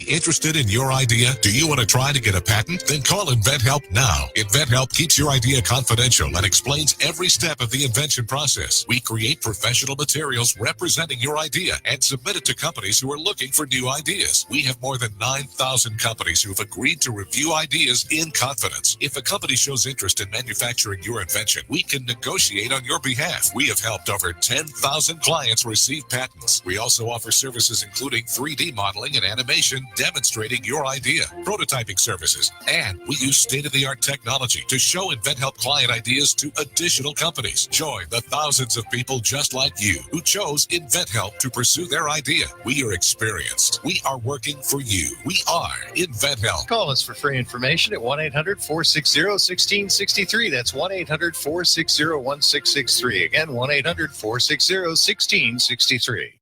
interested in your idea? Do you want to try to get a patent? Then call InventHelp now. InventHelp keeps your idea confidential and explains every step of the invention process. We create professional materials representing your idea and submit it to companies who are looking for new ideas. We have more than 9,000 companies who've agreed to review ideas in confidence. If a company shows interest in manufacturing your invention, we can negotiate on your behalf. We have helped over 10,000 clients receive patents. We also offer services including 3D modeling and animation demonstrating your idea, prototyping services, and we use state-of-the-art technology to show InventHelp client ideas to additional companies. Join the thousands of people just like you who chose InventHelp to pursue their idea. We are experienced. We are working for you. We are InventHelp. Call us for free information at 1-800-460-1663. That's 1-800-460-1663. Again, 1-800-460-1663.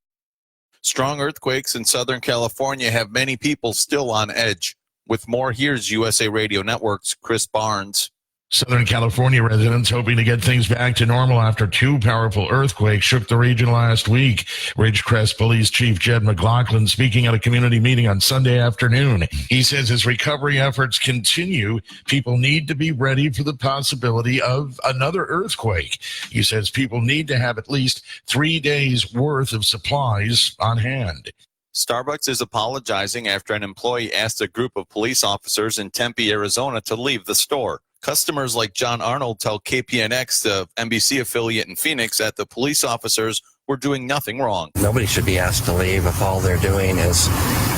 Strong earthquakes in Southern California have many people still on edge. With more, here's USA Radio Network's Chris Barnes. Southern California residents hoping to get things back to normal after two powerful earthquakes shook the region last week. Ridgecrest Police Chief Jed McLaughlin speaking at a community meeting on Sunday afternoon. He says as recovery efforts continue, people need to be ready for the possibility of another earthquake. He says people need to have at least 3 days worth of supplies on hand. Starbucks is apologizing after an employee asked a group of police officers in Tempe, Arizona to leave the store. Customers like John Arnold tell KPNX, the NBC affiliate in Phoenix, that the police officers were doing nothing wrong. Nobody should be asked to leave if all they're doing is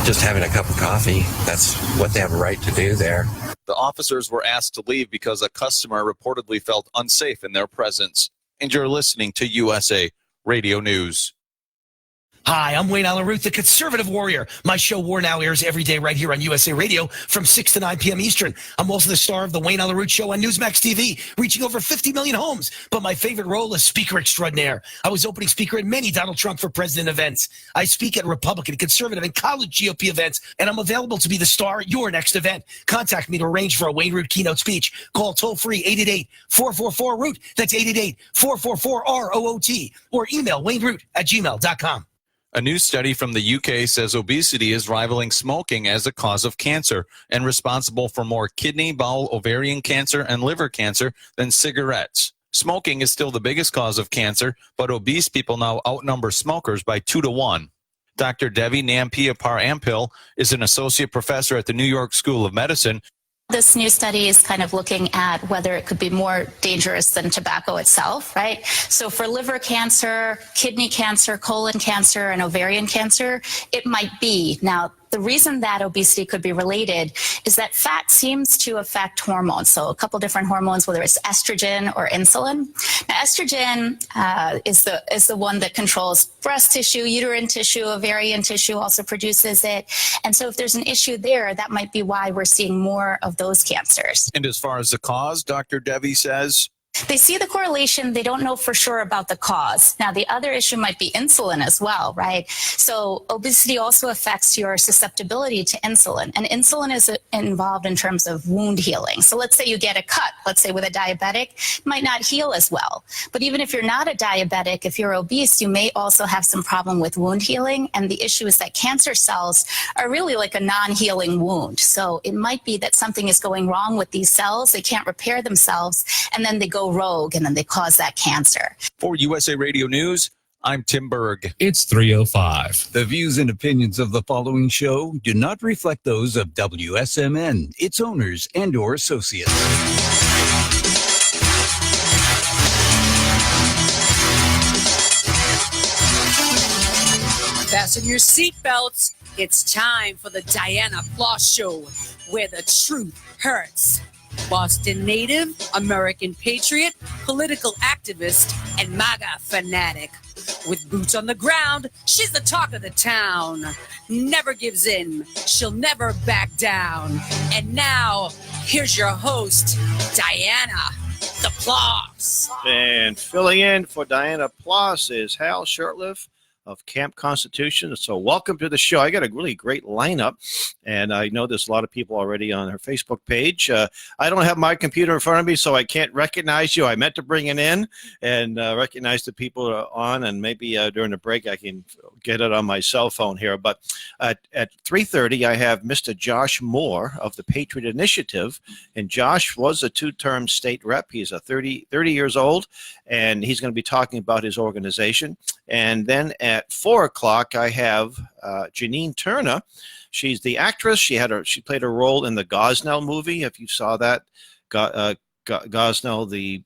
just having a cup of coffee. That's what they have a right to do there. The officers were asked to leave because a customer reportedly felt unsafe in their presence. And you're listening to USA Radio News. Hi, I'm Wayne Allen Root, the conservative warrior. My show War Now airs every day right here on USA Radio from 6 to 9 p.m. Eastern. I'm also the star of the Wayne Allen Root Show on Newsmax TV, reaching over 50 million homes. But my favorite role is speaker extraordinaire. I was opening speaker at many Donald Trump for president events. I speak at Republican, conservative, and college GOP events, and I'm available to be the star at your next event. Contact me to arrange for a Wayne Root keynote speech. Call toll-free 888-444-ROOT. That's 888-444-ROOT. Or email wayneroot@gmail.com. A new study from the UK says obesity is rivaling smoking as a cause of cancer and responsible for more kidney, bowel, ovarian cancer, and liver cancer than cigarettes. Smoking is still the biggest cause of cancer, but obese people now outnumber smokers by 2 to 1. Dr. Devi Nampiapar-Ampil is an associate professor at the New York School of Medicine. This new study is kind of looking at whether it could be more dangerous than tobacco itself, right? So for liver cancer, kidney cancer, colon cancer, and ovarian cancer, it might be. Now, the reason that obesity could be related is that fat seems to affect hormones. So a couple different hormones, whether it's estrogen or insulin. Now, estrogen is the one that controls breast tissue, uterine tissue, ovarian tissue also produces it. And so if there's an issue there, that might be why we're seeing more of those cancers. And as far as the cause, Dr. Devi says, they see the correlation. They don't know for sure about the cause. Now, the other issue might be insulin as well, right? So obesity also affects your susceptibility to insulin. And insulin is involved in terms of wound healing. So let's say you get a cut, let's say with a diabetic, it might not heal as well. But even if you're not a diabetic, if you're obese, you may also have some problem with wound healing. And the issue is that cancer cells are really like a non-healing wound. So it might be that something is going wrong with these cells. They can't repair themselves. And then they go rogue, and then they cause that cancer. For USA Radio News, I'm Tim Berg. It's 3:05. The views and opinions of the following show do not reflect those of WSMN, its owners, and or associates. Fasten your seatbelts. It's time for the Dianna Ploss Show, where the truth hurts. Boston native, American patriot, political activist, and MAGA fanatic. With boots on the ground, she's the talk of the town. Never gives in. She'll never back down. And now, here's your host, Dianna the Ploss. And filling in for Dianna Ploss is Hal Shurtleff of Camp Constitution. So welcome to the show. I got a really great lineup, and I know there's a lot of people already on her Facebook page. I don't have my computer in front of me, so I can't recognize you. I meant to bring it in and recognize the people who are on, and maybe during the break I can get it on my cell phone here. But at 3:30, I have Mr. Josh Moore of the Patriot Initiative, and Josh was a two-term state rep. He's a 30 years old, and he's going to be talking about his organization. And then at 4 o'clock, I have Janine Turner. She's the actress. She played a role in the Gosnell movie, if you saw that. Gosnell, the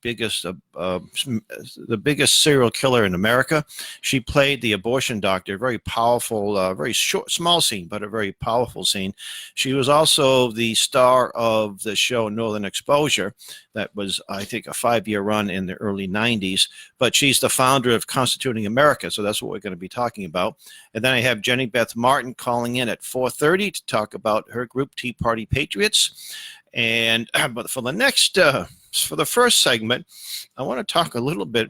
biggest serial killer in America. She played the abortion doctor, very powerful, very short, small scene, but a very powerful scene. She was also the star of the show Northern Exposure. That was, I think, a 5-year run in the early 90s. But she's the founder of Constituting America, so that's what we're going to be talking about. And then I have Jenny Beth Martin calling in at 4:30 to talk about her group, Tea Party Patriots. And but for the first segment, I want to talk a little bit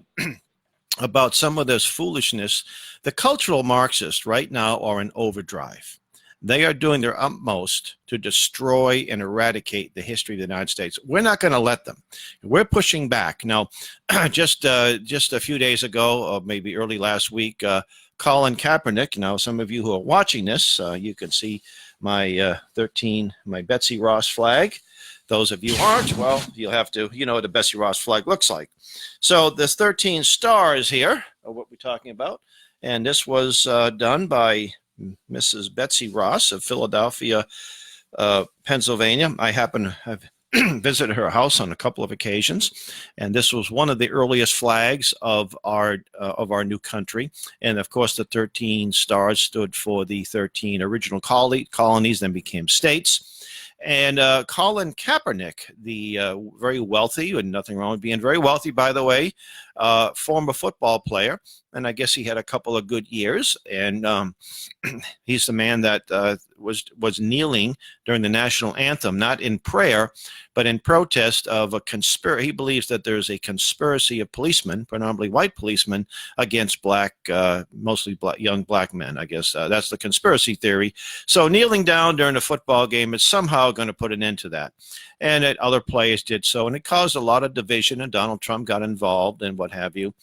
about some of this foolishness. The cultural Marxists right now are in overdrive. They are doing their utmost to destroy and eradicate the history of the United States. We're not going to let them. We're pushing back. Now, just a few days ago, or maybe early last week, Colin Kaepernick. Now, some of you who are watching this, you can see my my Betsy Ross flag. Those of you who aren't, well, you'll have to, what the Betsy Ross flag looks like. So there's 13 stars here of what we're talking about. And this was done by Mrs. Betsy Ross of Philadelphia, Pennsylvania. I happen to have visited her house on a couple of occasions, and this was one of the earliest flags of our new country. And of course, the 13 stars stood for the 13 original colonies, then became states. And Colin Kaepernick, the very wealthy, and nothing wrong with being very wealthy, by the way, former football player, and I guess he had a couple of good years. And he's the man that was kneeling during the national anthem, not in prayer, but in protest of a conspiracy. He believes that there's a conspiracy of policemen, predominantly white policemen, against mostly young black men. I guess that's the conspiracy theory. So kneeling down during a football game is somehow going to put an end to that. And other players did so, and it caused a lot of division, and Donald Trump got involved and what have you.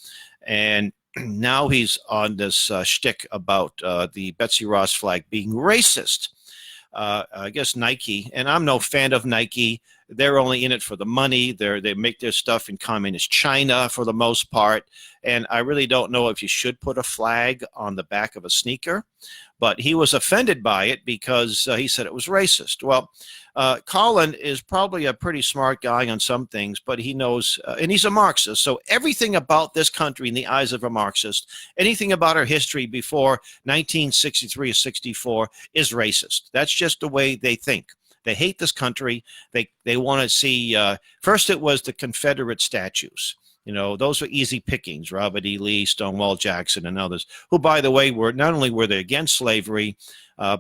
And now he's on this shtick about the Betsy Ross flag being racist. I guess Nike, and I'm no fan of Nike. They're only in it for the money. They make their stuff in communist China for the most part. And I really don't know if you should put a flag on the back of a sneaker. But he was offended by it because he said it was racist. Well, Colin is probably a pretty smart guy on some things, but he knows, and he's a Marxist. So everything about this country in the eyes of a Marxist, anything about our history before 1963 or 64 is racist. That's just the way they think. They hate this country. They want to see, first it was the Confederate statues. Those were easy pickings, Robert E. Lee, Stonewall Jackson, and others, who, by the way, not only were they against slavery,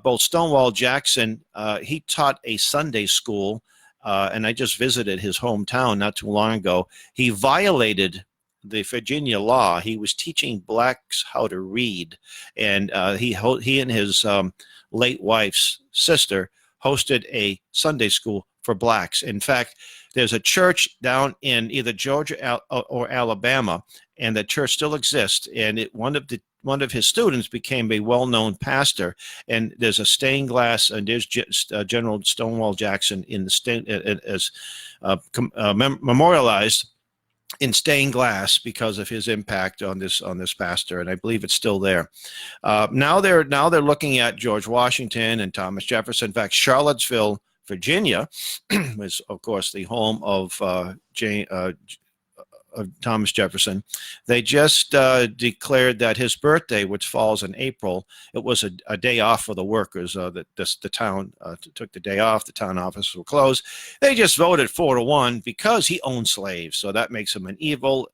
both Stonewall Jackson, he taught a Sunday school, and I just visited his hometown not too long ago. He violated the Virginia law. He was teaching blacks how to read, and he and his late wife's sister hosted a Sunday school for blacks. In fact, there's a church down in either Georgia or Alabama, and the church still exists. And one of his students became a well-known pastor. And there's a stained glass, and there's General Stonewall Jackson in the memorialized in stained glass because of his impact on this pastor, and I believe it's still there. Now they're looking at George Washington and Thomas Jefferson. In fact, Charlottesville, Virginia, was of course the home of Thomas Jefferson. They just declared that his birthday, which falls in April, it was a day off for the workers. The town took the day off. The town offices were closed. They just voted 4-1 because he owned slaves. So that makes him an evil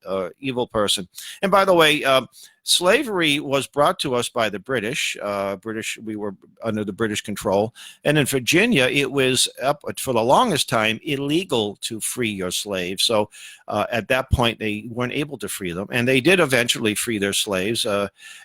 person. And by the way, slavery was brought to us by the British. We were under the British control. And in Virginia, it was up for the longest time illegal to free your slaves. So at that point, they weren't able to free them. And they did eventually free their slaves.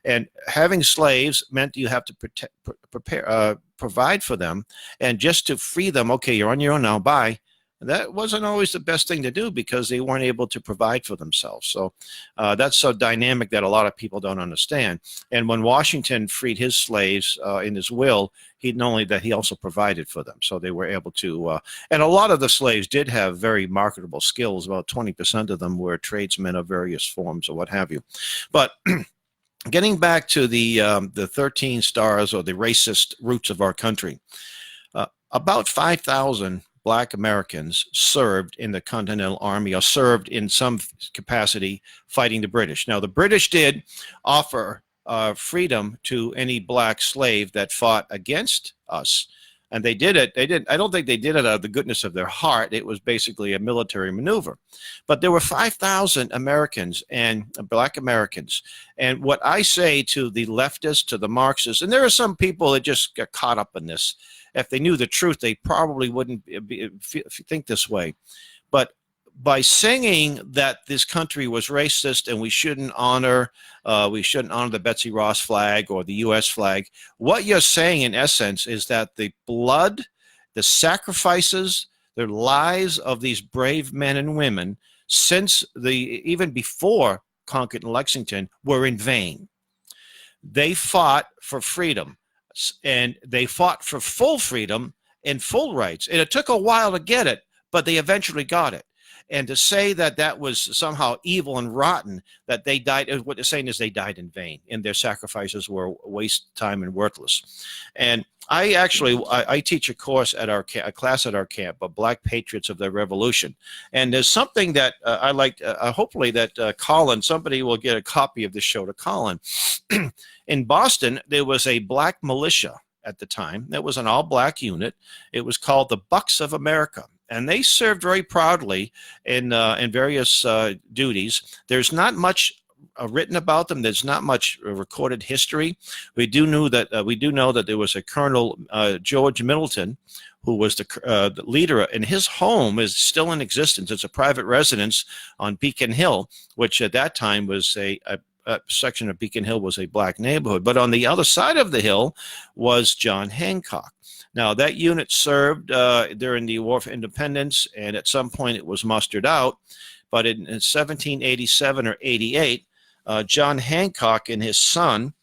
And having slaves meant you have to provide for them. And just to free them, okay, you're on your own now, bye. That wasn't always the best thing to do because they weren't able to provide for themselves. So that's so dynamic that a lot of people don't understand. And when Washington freed his slaves in his will, he not only that, he also provided for them. So they were able to, and a lot of the slaves did have very marketable skills. About 20% of them were tradesmen of various forms or what have you. But getting back to the 13 stars or the racist roots of our country, about 5,000 Black Americans served in the Continental Army or served in some capacity fighting the British. Now, the British did offer freedom to any black slave that fought against us. And they did it. I don't think they did it out of the goodness of their heart. It was basically a military maneuver. But there were 5,000 Americans and Black Americans. And what I say to the leftists, to the Marxists, and there are some people that just get caught up in this. If they knew the truth, they probably wouldn't think this way. But by singing that this country was racist and we shouldn't honor the Betsy Ross flag or the U.S. flag, what you're saying in essence is that the blood, the sacrifices, the lives of these brave men and women since even before Concord and Lexington were in vain. They fought for freedom. And they fought for full freedom and full rights. And it took a while to get it, but they eventually got it. And to say that that was somehow evil and rotten, that they died, what they're saying is they died in vain, and their sacrifices were waste time and worthless. And I teach a course at a class at our camp of Black Patriots of the Revolution. And there's something that I like, hopefully that Colin, somebody will get a copy of this show to Colin. In Boston, there was a black militia at the time. That was an all-black unit. It was called the Bucks of America. And they served very proudly in various duties. There's not much written about them. There's not much recorded history. We do know that there was a Colonel George Middleton, who was the leader, and his home is still in existence. It's a private residence on Beacon Hill, which at that time was a section of Beacon Hill was a black neighborhood. But on the other side of the hill was John Hancock. Now, that unit served during the War for Independence, and at some point it was mustered out. But in 1787 or 88, John Hancock and his son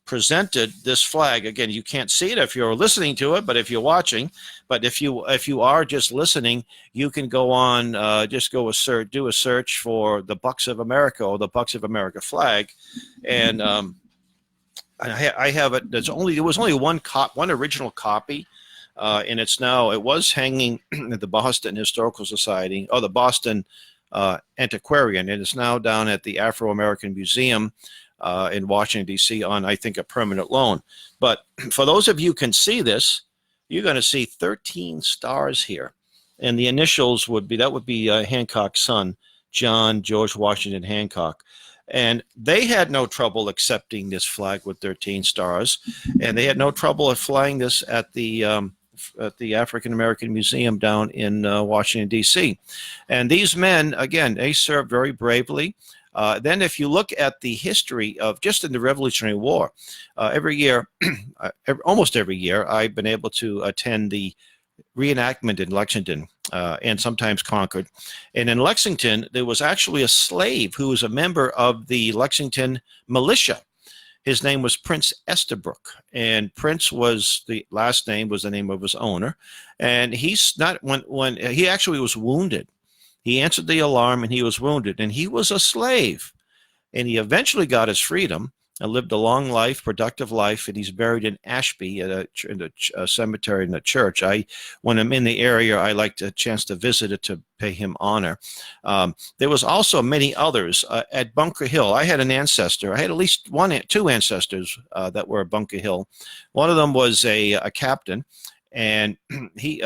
presented this flag. Again, you can't see it if you're listening to it, but if you're watching, but if you are just listening, you can go on, do a search for the Bucks of America or the Bucks of America flag, and I have it. There was only one original copy, and it was hanging at the Boston Historical Society or the Boston Antiquarian, and it's now down at the Afro-American Museum in Washington, D.C. on, I think, a permanent loan. But for those of you who can see this, you're going to see 13 stars here. And the initials would be Hancock's son, John George Washington Hancock. And they had no trouble accepting this flag with 13 stars. And they had no trouble flying this at the African American Museum down in Washington, D.C. And these men, again, they served very bravely. Then if you look at the history of just in the Revolutionary War, almost every year, I've been able to attend the reenactment in Lexington and sometimes Concord. And in Lexington, there was actually a slave who was a member of the Lexington militia. His name was Prince Estabrook, and Prince was the last name was the name of his owner. And when he actually was wounded. He answered the alarm and he was wounded, and he was a slave. And he eventually got his freedom and lived a long life, productive life, and he's buried in Ashby at a cemetery in a church. When I'm in the area, I like a chance to visit it to pay him honor. There was also many others at Bunker Hill. I had an ancestor. I had at least two ancestors that were at Bunker Hill. One of them was a captain, and he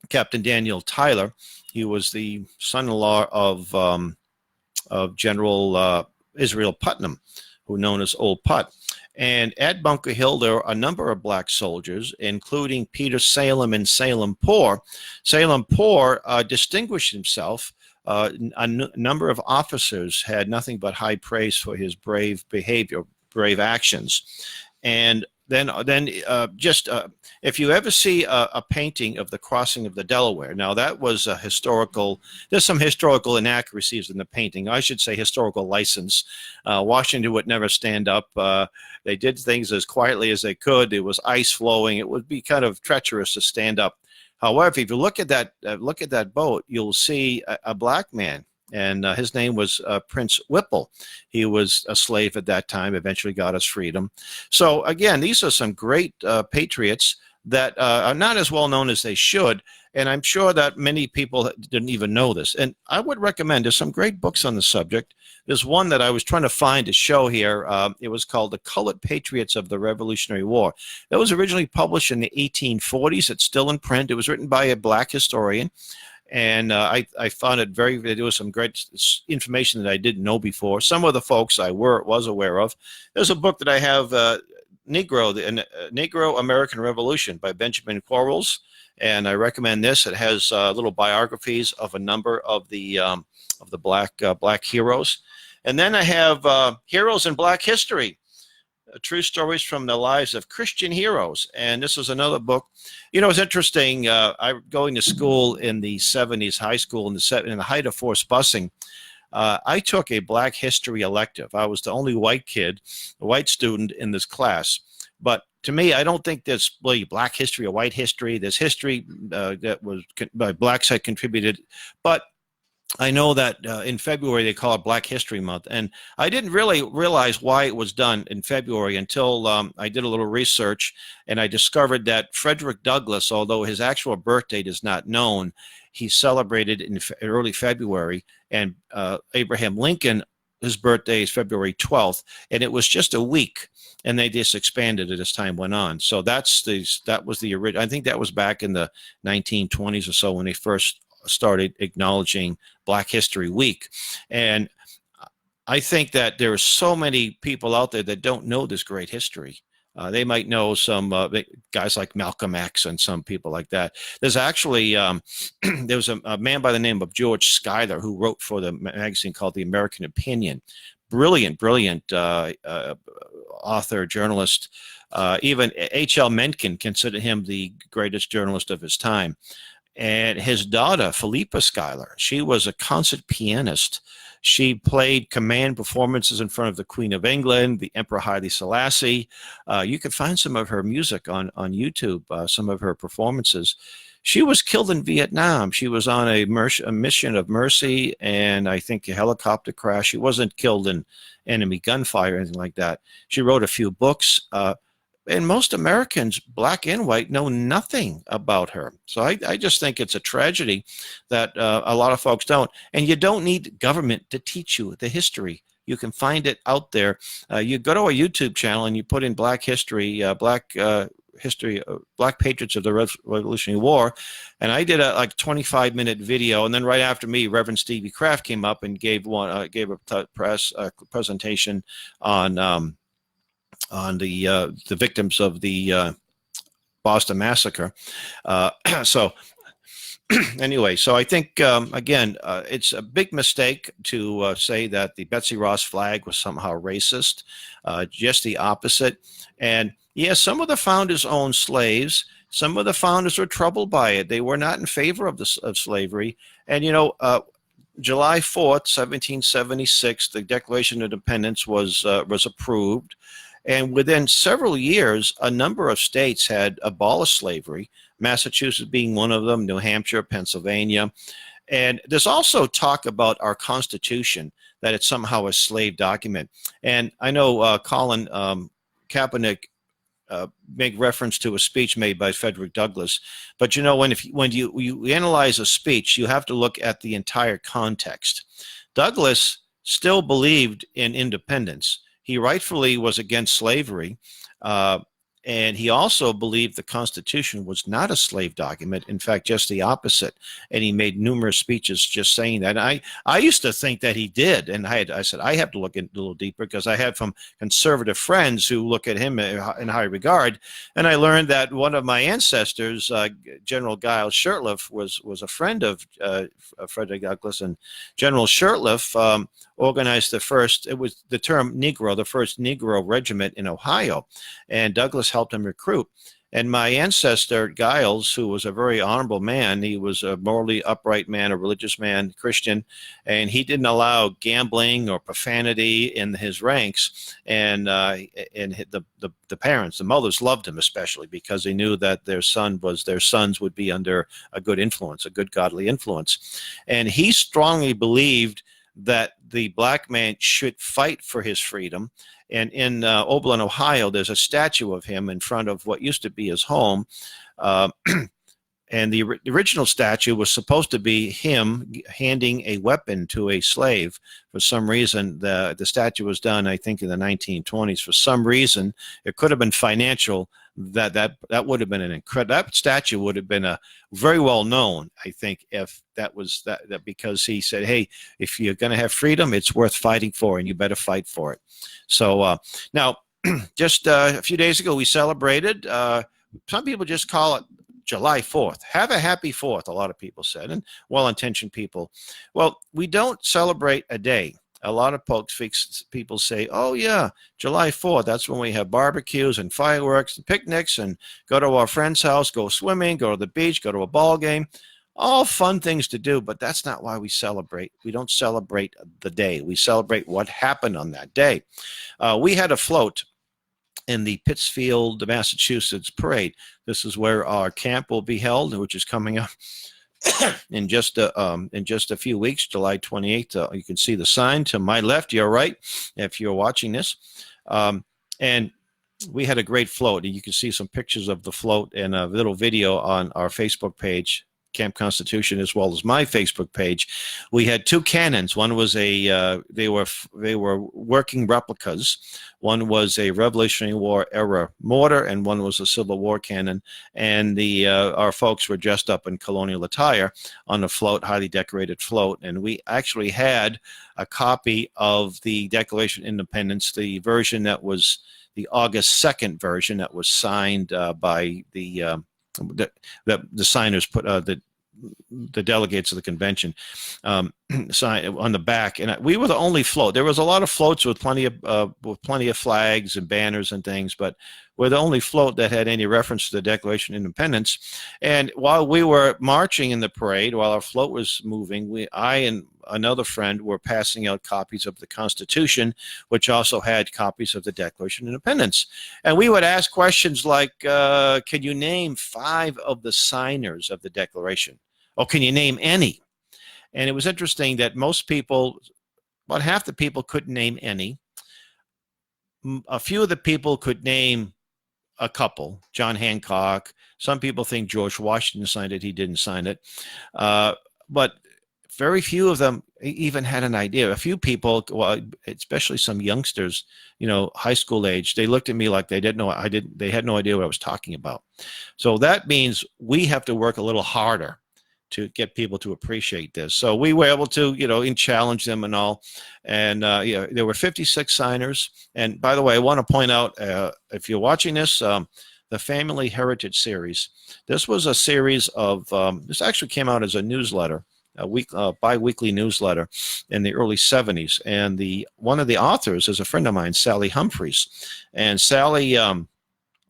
Captain Daniel Tyler. He was the son-in-law of General Israel Putnam, who known as Old Put. And at Bunker Hill, there were a number of black soldiers, including Peter Salem and Salem Poor. Salem Poor distinguished himself. A number of officers had nothing but high praise for his brave behavior, brave actions. And then if you ever see a painting of the crossing of the Delaware, now that was a historical, there's some historical inaccuracies in the painting. I should say historical license. Washington would never stand up. They did things as quietly as they could. It was ice flowing. It would be kind of treacherous to stand up. However, if you look at that boat, you'll see a black man. And his name was Prince Whipple. He was a slave at that time, eventually got his freedom. So again, these are some great patriots that are not as well known as they should. And I'm sure that many people didn't even know this. And I would recommend, there's some great books on the subject. There's one that I was trying to find to show here. It was called The Colored Patriots of the Revolutionary War. That was originally published in the 1840s. It's still in print. It was written by a black historian. And I found it there was some great information that I didn't know before. Some of the folks I was aware of. There's a book that I have, Negro American Revolution by Benjamin Quarles, and I recommend this. It has little biographies of a number of the black heroes. And then I have Heroes in Black History. True stories from the lives of Christian heroes. And this is another book. You know, it's interesting. I going to school in the 70s, high school in the height of forced busing. I took a black history elective. I was the only white kid, a white student in this class. But to me, I don't think there's really black history or white history. There's history that was by blacks had contributed. But I know that in February they call it Black History Month, and I didn't really realize why it was done in February until I did a little research, and I discovered that Frederick Douglass, although his actual birth date is not known, he celebrated in early February, and Abraham Lincoln, his birthday is February 12th, and it was just a week, and they just expanded it as time went on. So that was the original. I think that was back in the 1920s or so when they first started acknowledging Black History Week. And I think that there are so many people out there that don't know this great history. They might know some guys like Malcolm X and some people like that. There's actually, there was a man by the name of George Schuyler who wrote for the magazine called The American Opinion. Brilliant author, journalist. Even H.L. Mencken considered him the greatest journalist of his time. And his daughter, Philippa Schuyler, she was a concert pianist. She played command performances in front of the Queen of England, the Emperor Haile Selassie. You can find some of her music on YouTube, some of her performances. She was killed in Vietnam. She was on a mission of mercy, and I think a helicopter crash. She wasn't killed in enemy gunfire or anything like that. She wrote a few books. And most Americans, black and white, know nothing about her. So I just think it's a tragedy that a lot of folks don't. And you don't need government to teach you the history. You can find it out there. You go to our YouTube channel and you put in Black History, Black Patriots of the Revolutionary War. And I did a 25-minute video. And then right after me, Reverend Stevie Kraft came up and gave a presentation on the victims of the Boston Massacre. So anyway, so I think, again, it's a big mistake to say that the Betsy Ross Flag was somehow racist. Just the opposite. And yes, some of the founders owned slaves. Some of the founders were troubled by it. They were not in favor of slavery. And, July 4th, 1776, the Declaration of Independence was approved. And within several years, a number of states had abolished slavery, Massachusetts being one of them, New Hampshire, Pennsylvania. And there's also talk about our Constitution, that it's somehow a slave document. And I know Colin Kaepernick make reference to a speech made by Frederick Douglass. But when you analyze a speech, you have to look at the entire context. Douglass still believed in independence. He rightfully was against slavery, And he also believed the Constitution was not a slave document. In fact, just the opposite. And he made numerous speeches just saying that. And I used to think that he did. And I said, I have to look in a little deeper, because I have some conservative friends who look at him in high regard. And I learned that one of my ancestors, General Giles Shurtleff, was a friend of Frederick Douglass. And General Shurtleff organized the first, it was the term Negro, the first Negro regiment in Ohio. And Douglass helped him recruit. And my ancestor, Giles, who was a very honorable man, he was a morally upright man, a religious man, Christian, and he didn't allow gambling or profanity in his ranks. And the parents, the mothers, loved him especially, because they knew that their sons would be under a good influence, a good godly influence. And he strongly believed that the black man should fight for his freedom. And in Oberlin, Ohio, there's a statue of him in front of what used to be his home. And the original statue was supposed to be him handing a weapon to a slave. For some reason, the statue was done, I think, in the 1920s. For some reason, it could have been financial. That would have been an incredible. That statue would have been a very well known, I think, if that was that because he said, "Hey, if you're going to have freedom, it's worth fighting for, and you better fight for it." So now, just a few days ago, we celebrated. Some people just call it July 4th. Have a happy 4th, a lot of people said, and well-intentioned people. Well, we don't celebrate a day. A lot of people say, oh, yeah, July 4th, that's when we have barbecues and fireworks and picnics and go to our friend's house, go swimming, go to the beach, go to a ball game. All fun things to do, but that's not why we celebrate. We don't celebrate the day. We celebrate what happened on that day. We had a float in the Pittsfield, Massachusetts parade. This is where our camp will be held, which is coming up in just a few weeks, July 28th. You can see the sign to my left, your right, if you're watching this. And we had a great float. You can see some pictures of the float and a little video on our Facebook page, Camp Constitution, as well as my Facebook page. We had two cannons. One was they were working replicas. One was a Revolutionary War era mortar, and one was a Civil War cannon. And our folks were dressed up in colonial attire on the float, highly decorated float. And we actually had a copy of the Declaration of Independence, the version that was the August 2nd version that was signed by the signers, put the delegates of the convention sign on the back, and we were the only float. There was a lot of floats with plenty of flags and banners and things, but we're the only float that had any reference to the Declaration of Independence. And while we were marching in the parade, while our float was moving, I and another friend were passing out copies of the Constitution, which also had copies of the Declaration of Independence. And we would ask questions like, can you name 5 of the signers of the Declaration? Or can you name any? And it was interesting that most people, about half the people couldn't name any. A few of the people could name a couple. John Hancock. Some people think George Washington signed it. He didn't sign it. But very few of them even had an idea. A few people, well, especially some youngsters, high school age, they looked at me like they didn't know. They had no idea what I was talking about. So that means we have to work a little harder to get people to appreciate this. So we were able to, challenge them and all. And there were 56 signers. And by the way, I want to point out, if you're watching this, the Family Heritage Series. This was a series of, this actually came out as a newsletter, bi-weekly newsletter in the early 70s. And one of the authors is a friend of mine, Sally Humphreys. And Sally,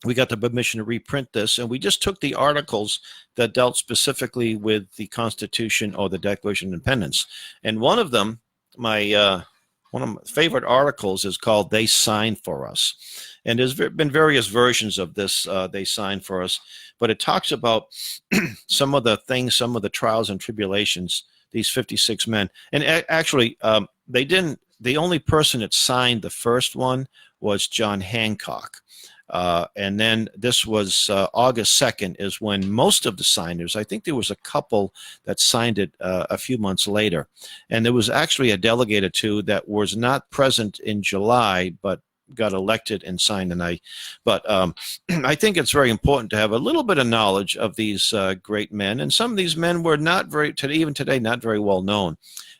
we got the permission to reprint this, and we just took the articles that dealt specifically with the Constitution or the Declaration of Independence. And one of them, one of my favorite articles is called "They Signed for Us." And there's been various versions of this, "They Signed for Us," but it talks about some of the things, some of the trials and tribulations, these 56 men. And actually, the only person that signed the first one was John Hancock. And then this was August 2nd is when most of the signers, I think there was a couple that signed it a few months later. And there was actually a delegate or two that was not present in July, but got elected and signed tonight. But I think it's very important to have a little bit of knowledge of these great men. And some of these men were not very, even today, not very well known.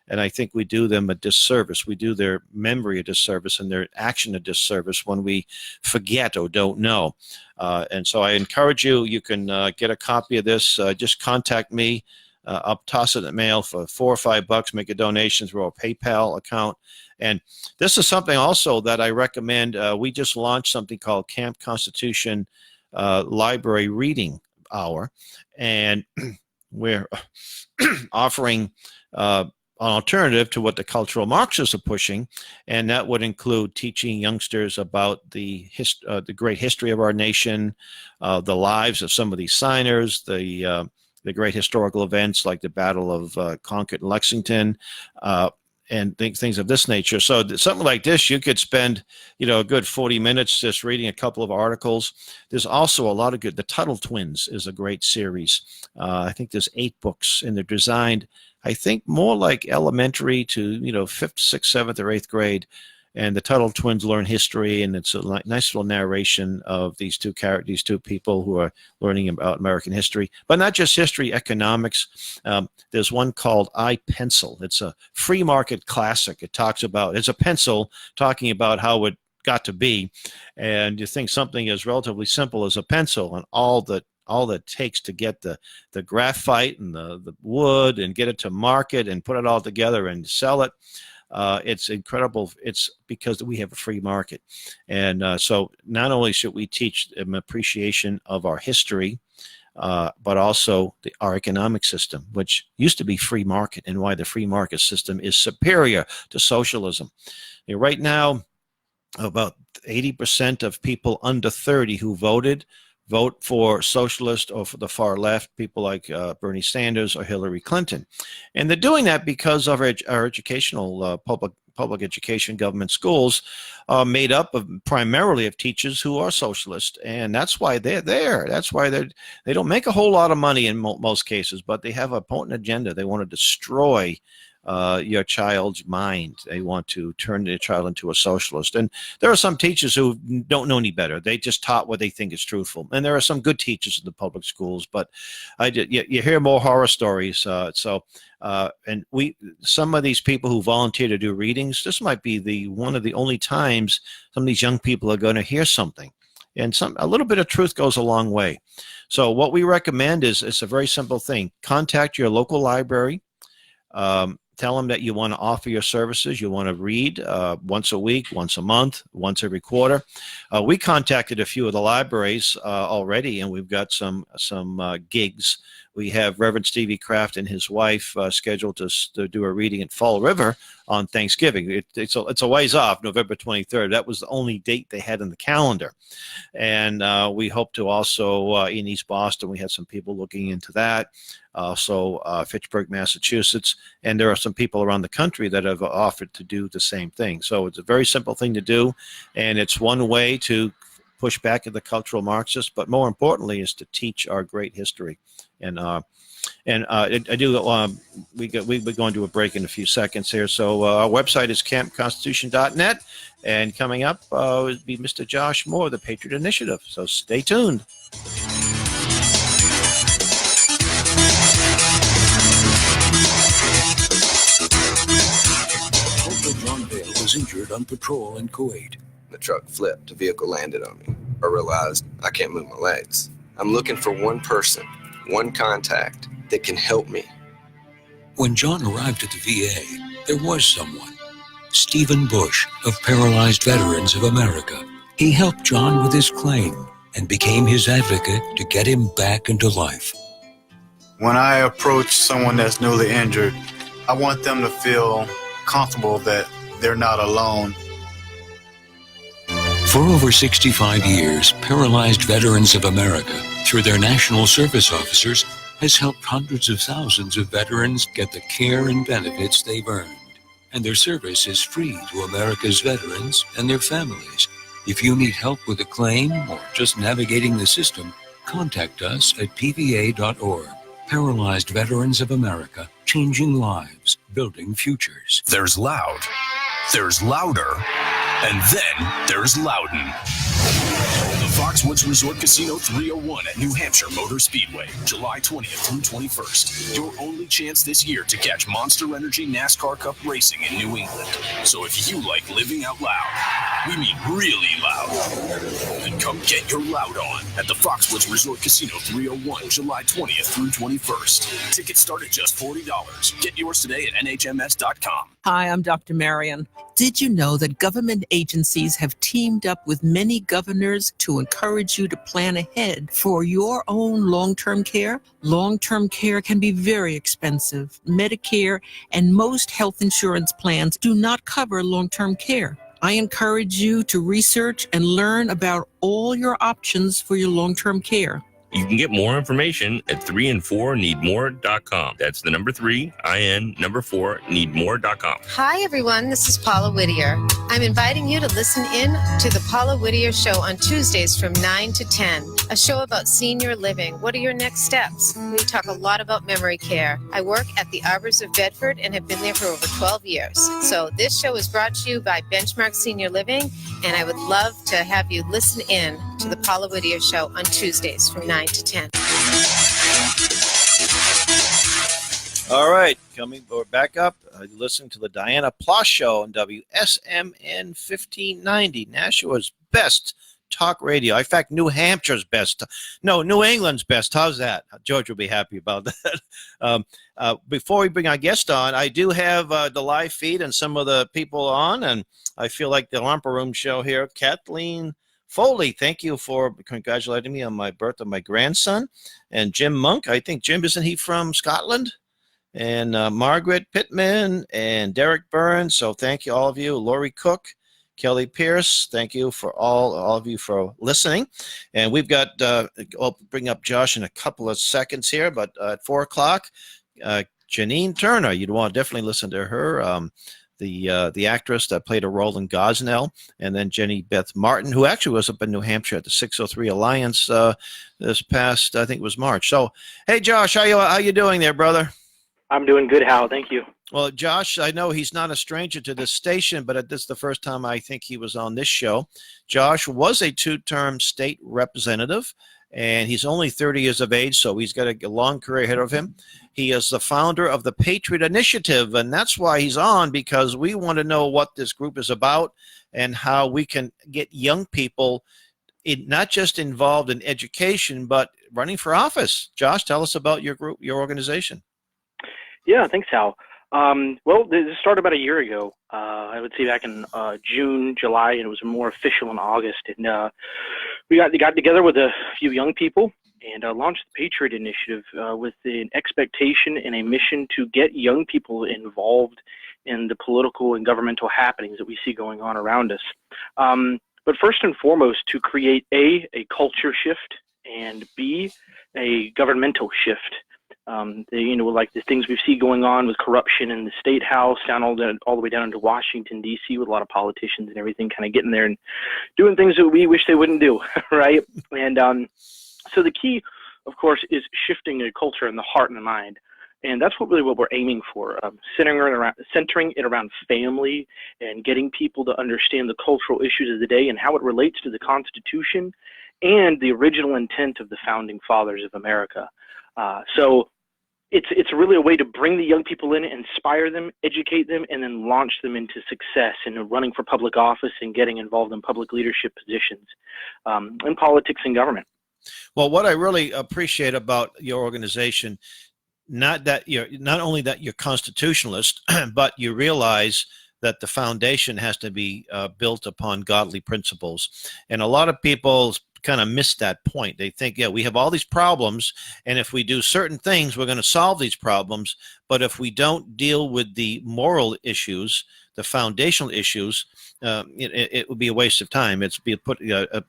And I think we do them a disservice. We do their memory a disservice and their action a disservice when we forget or don't know. And so I encourage you, you can get a copy of this. Just contact me. I'll toss it in the mail for $4 or $5. Make a donation through our PayPal account. And this is something also that I recommend. We just launched something called Camp Constitution Library Reading Hour. And we're offering an alternative to what the cultural Marxists are pushing, and that would include teaching youngsters about the great history of our nation, the lives of some of these signers, the great historical events like the Battle of Concord and Lexington, and things of this nature. So something like this, you could spend, a good 40 minutes just reading a couple of articles. There's also a lot of good. The Tuttle Twins is a great series. I think there's 8 books, and they're designed, I think, more like elementary to 5th, 6th, 7th, or 8th grade. And the Tuttle Twins learn history, and it's a nice little narration of these two people who are learning about American history, but not just history, economics. There's one called I Pencil. It's a free market classic. It's a pencil talking about how it got to be, and you think something as relatively simple as a pencil, and all that takes to get the graphite and the wood and get it to market and put it all together and sell it. It's incredible. It's because we have a free market. And so not only should we teach them appreciation of our history, but also our economic system, which used to be free market, and why the free market system is superior to socialism. Right now, about 80% of people under 30 who vote for socialist or for the far left, people like Bernie Sanders or Hillary Clinton. And they're doing that because of our educational, public education, government schools are made up primarily of teachers who are socialist. And that's why they're there. That's why they don't make a whole lot of money in most cases, but they have a potent agenda. They want to destroy your child's mind. They want to turn their child into a socialist. And there are some teachers who don't know any better. They just taught what they think is truthful. And there are some good teachers in the public schools, but you hear more horror stories. And some of these people who volunteer to do readings, this might be one of the only times some of these young people are going to hear something. And a little bit of truth goes a long way. So what we recommend is it's a very simple thing. Contact your local library. Tell them that you want to offer your services. You want to read once a week, once a month, once every quarter. We contacted a few of the libraries already, and we've got some gigs. We have Reverend Stevie Kraft and his wife scheduled to do a reading at Fall River on Thanksgiving. It's a ways off, November 23rd. That was the only date they had in the calendar. And we hope to also, in East Boston, we had some people looking into that. Also, Fitchburg, Massachusetts. And there are some people around the country that have offered to do the same thing. So it's a very simple thing to do. And it's one way to push back at the cultural Marxists, but more importantly is to teach our great history. And we're going to a break in a few seconds here. So our website is campconstitution.net, and coming up will be Mr. Josh Moore, the Patriot Initiative. So stay tuned. John Bale was injured on patrol in Kuwait. The truck flipped, the vehicle landed on me. I realized I can't move my legs. I'm looking for one person, one contact that can help me. When John arrived at the VA, there was someone. Stephen Bush of Paralyzed Veterans of America. He helped John with his claim and became his advocate to get him back into life. When I approach someone that's newly injured, I want them to feel comfortable that they're not alone. For over 65 years, Paralyzed Veterans of America, through their national service officers, has helped hundreds of thousands of veterans get the care and benefits they've earned. And their service is free to America's veterans and their families. If you need help with a claim or just navigating the system, contact us at pva.org. Paralyzed Veterans of America, changing lives, building futures. There's loud. There's louder. And then there's Loudon. The Foxwoods Resort Casino 301 at New Hampshire Motor Speedway, July 20th through 21st. Your only chance this year to catch Monster Energy NASCAR Cup racing in New England. So if you like living out loud, we mean really loud, then come get your loud on at the Foxwoods Resort Casino 301, July 20th through 21st. Tickets start at just $40. Get yours today at nhms.com. Hi, I'm Dr. Marion. Did you know that government agencies have teamed up with many governors to encourage you to plan ahead for your own long-term care? Long-term care can be very expensive. Medicare and most health insurance plans do not cover long-term care. I encourage you to research and learn about all your options for your long-term care. You can get more information at 3and4needmore.com. That's the number 3, IN4, needmore.com. Hi, everyone. This is Paula Whittier. I'm inviting you to listen in to the Paula Whittier Show on Tuesdays from 9 to 10, a show about senior living. What are your next steps? We talk a lot about memory care. I work at the Arbors of Bedford and have been there for over 12 years. So this show is brought to you by Benchmark Senior Living, and I would love to have you listen in to the Paula Whittier Show on Tuesdays from 9 to 10. All right, we're back up. Listening to the Dianna Ploss Show on WSMN 1590, Nashua's best talk radio. In fact, New Hampshire's best. No, New England's best. How's that? George will be happy about that. Before we bring our guest on, I do have the live feed and some of the people on, and I feel like the Romper Room show here. Kathleen Foley, thank you for congratulating me on my birth of my grandson. And Jim Monk, I think Jim, isn't he from Scotland? And Margaret Pittman and Derek Burns. So thank you, all of you. Lori Cook, Kelly Pierce, thank you for all of you for listening. And we've got, I'll bring up Josh in a couple of seconds here, but at 4 o'clock, Janine Turner, you'd want to definitely listen to her. The actress that played a role in Gosnell, and then Jenny Beth Martin, who actually was up in New Hampshire at the 603 Alliance this past, I think it was March. So, hey, Josh, how you doing there, brother? I'm doing good, Hal. Thank you. Well, Josh, I know he's not a stranger to this station, but this is the first time I think he was on this show. Josh was a 2-term state representative, and he's only 30 years of age, so he's got a long career ahead of him. He is the founder of the Patriot Initiative, and that's why he's on, because we want to know what this group is about and how we can get young people not just involved in education, but running for office. Josh, tell us about your group, your organization. Yeah, thanks, Hal. Well, this started about a year ago. I would say back in June, July, and it was more official in August. And we got together with a few young people and launched the Patriot Initiative with an expectation and a mission to get young people involved in the political and governmental happenings that we see going on around us. But first and foremost, to create a culture shift, and B, a governmental shift. Like the things we see going on with corruption in the state house, all the way down into Washington, D.C., with a lot of politicians and everything kind of getting there and doing things that we wish they wouldn't do, right? And so the key, of course, is shifting a culture in the heart and the mind. And that's what we're aiming for, centering it around family and getting people to understand the cultural issues of the day and how it relates to the Constitution and the original intent of the founding fathers of America. So it's really a way to bring the young people in, inspire them, educate them, and then launch them into success in running for public office and getting involved in public leadership positions in politics and government. Well, what I really appreciate about your organization, not only that you're constitutionalist, but you realize that the foundation has to be built upon godly principles. And a lot of people kind of miss that point. They think, we have all these problems, and if we do certain things, we're going to solve these problems. But if we don't deal with the moral issues, the foundational issues, it would be a waste of time. It's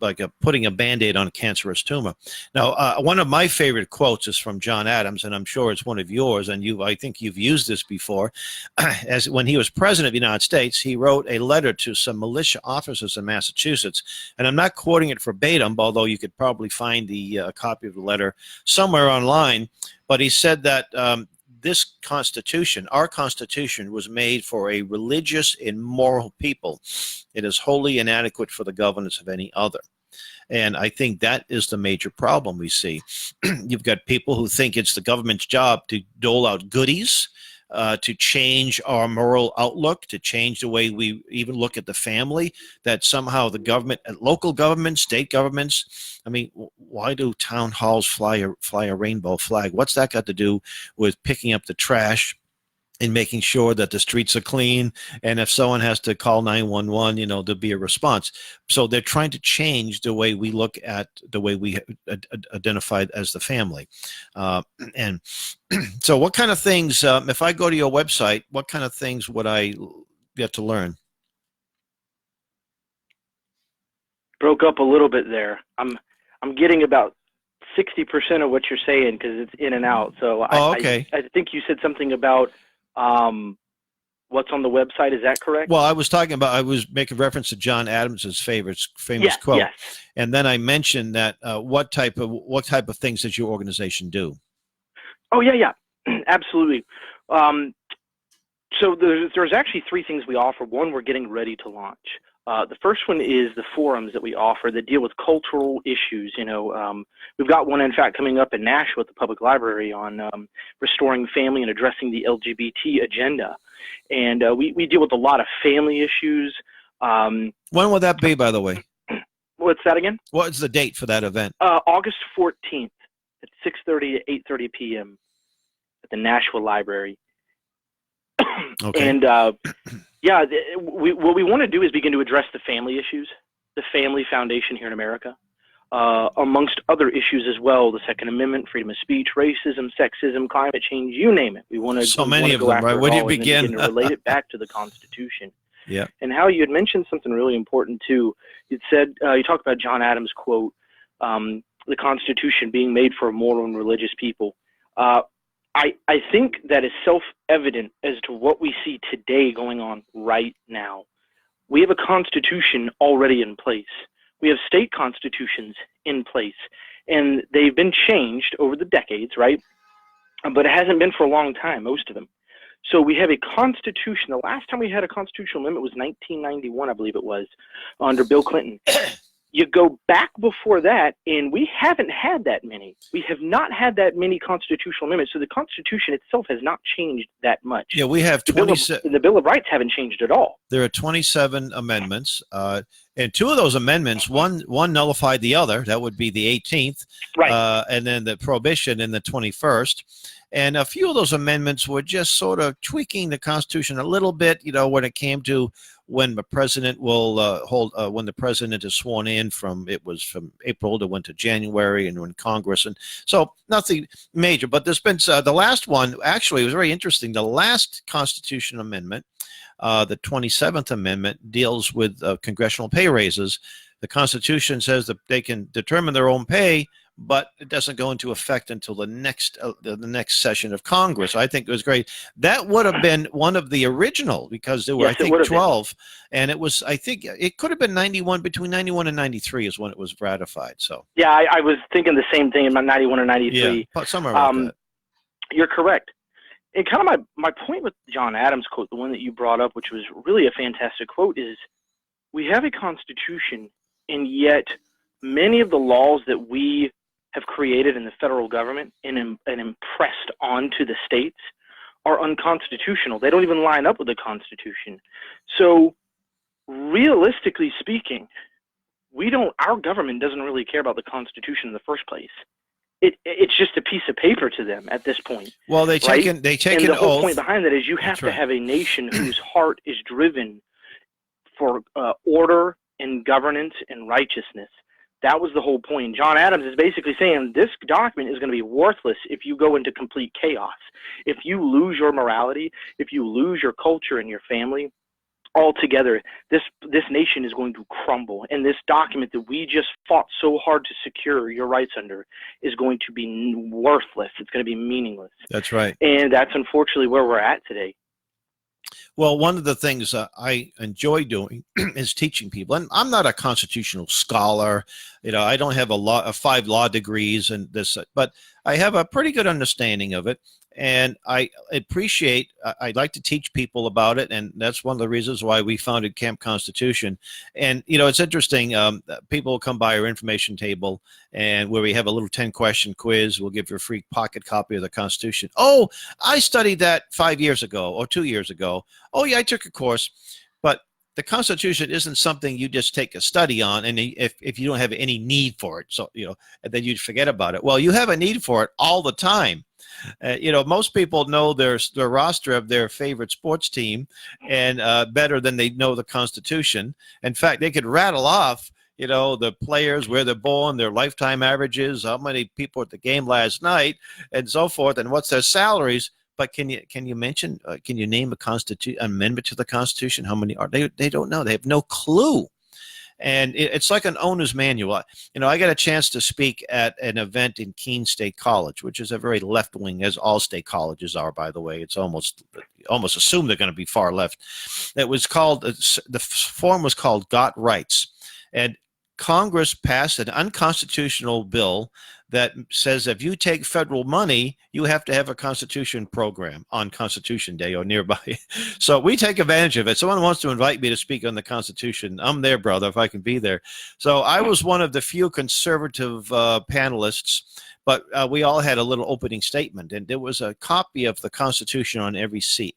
like putting a Band-Aid on a cancerous tumor. Now, one of my favorite quotes is from John Adams, and I'm sure it's one of yours, and I think you've used this before. As when he was president of the United States, he wrote a letter to some militia officers in Massachusetts, and I'm not quoting it verbatim, although you could probably find the copy of the letter somewhere online. But he said that this Constitution, our Constitution, was made for a religious and moral people. It is wholly inadequate for the governance of any other. And I think that is the major problem we see. You've got people who think it's the government's job to dole out goodies, to change our moral outlook, to change the way we even look at the family, that somehow the government, local governments, state governments, I mean, why do town halls fly a rainbow flag? What's that got to do with picking up the trash and making sure that the streets are clean? And if someone has to call 911, there'll be a response. So they're trying to change the way we look at the way we identified as the family. And so what kind of things, if I go to your website, what kind of things would I get to learn? Broke up a little bit there. I'm getting about 60% of what you're saying because it's in and out. So okay. I think you said something about what's on the website. Is that correct? Well, I was making reference to John Adams's famous quote. Yes. And then I mentioned that what type of things does your organization do? Oh, yeah, absolutely. So there's actually three things we offer. One, we're getting ready to launch. The first one is the forums that we offer that deal with cultural issues. We've got one, in fact, coming up in Nashua at the Public Library on restoring family and addressing the LGBT agenda. And we deal with a lot of family issues. When will that be, by the way? What's that again? What's the date for that event? August 14th at 6:30 to 8:30 p.m. at the Nashua Library. Okay. And what we want to do is begin to address the family issues, the family foundation here in America, amongst other issues as well: the Second Amendment, freedom of speech, racism, sexism, climate change, you name it. We want to so many of them, right? Where do you begin? And to relate it back to the Constitution. Yeah. And how you had mentioned something really important too. You said you talked about John Adams' quote, "The Constitution being made for a moral and religious people." I think that is self-evident as to what we see today going on right now. We have a constitution already in place. We have state constitutions in place, and they've been changed over the decades, right? But it hasn't been for a long time, most of them. So we have a constitution. The last time we had a constitutional amendment was 1991, I believe it was, under Bill Clinton. You go back before that, and we haven't had that many. We have not had that many constitutional amendments. So the Constitution itself has not changed that much. Yeah, we have 27. The Bill of Rights haven't changed at all. There are 27 amendments, and two of those amendments, one nullified the other. That would be the 18th, right? And then the prohibition in the 21st. And a few of those amendments were just sort of tweaking the Constitution a little bit, when it came to when the president will when the president is sworn in from April to went to January, and when Congress, and so nothing major. But there's been the last one actually was very interesting. The last Constitutional Amendment, the 27th Amendment, deals with congressional pay raises. The Constitution says that they can determine their own pay, but it doesn't go into effect until the next session of Congress. I think it was great. That would have been one of the original, because there were, I think, 12, and it was, I think it could have been 91, between 91 and 93 is when it was ratified. So yeah, I was thinking the same thing about 91 or 93. Yeah, somewhere around that. You're correct. And kind of my point with John Adams' quote, the one that you brought up, which was really a fantastic quote, is we have a constitution, and yet many of the laws that we have created in the federal government and impressed onto the states are unconstitutional. They don't even line up with the Constitution. So realistically speaking, our government doesn't really care about the Constitution in the first place. It's just a piece of paper to them at this point. Well, they take and an the whole oath. point behind that is you have to have a nation whose heart is driven for order and governance and righteousness. That was the whole point. John Adams is basically saying this document is going to be worthless if you go into complete chaos. If you lose your morality, if you lose your culture and your family altogether, this nation is going to crumble. And this document that we just fought so hard to secure your rights under is going to be worthless. It's going to be meaningless. That's right. And that's unfortunately where we're at today. Well, one of the things I enjoy doing is teaching people. And I'm not a constitutional scholar. I don't have 5 law degrees and this, but I have a pretty good understanding of it. And I appreciate, I'd like to teach people about it. And that's one of the reasons why we founded Camp Constitution. And, it's interesting. People will come by our information table and where we have a little 10-question quiz. We'll give you a free pocket copy of the Constitution. Oh, I studied that 5 years ago or 2 years ago. Oh, yeah, I took a course. But the Constitution isn't something you just take a study on, and if you don't have any need for it, so and then you forget about it. Well, you have a need for it all the time. Most people know their roster of their favorite sports team and better than they know the Constitution. In fact, they could rattle off, the players, where they're born, their lifetime averages, how many people at the game last night, and so forth, and what's their salaries. But can you mention? Can you name amendment to the Constitution? How many are they? They don't know. They have no clue. And it's like an owner's manual. I got a chance to speak at an event in Keene State College, which is a very left wing, as all state colleges are, by the way. It's almost assumed they're going to be far left. It was called, the forum was called Got Rights. And Congress passed an unconstitutional bill that says if you take federal money, you have to have a Constitution program on Constitution Day or nearby. So we take advantage of it. Someone wants to invite me to speak on the Constitution. I'm there, brother, if I can be there. So I was one of the few conservative panelists, but we all had a little opening statement, and there was a copy of the Constitution on every seat.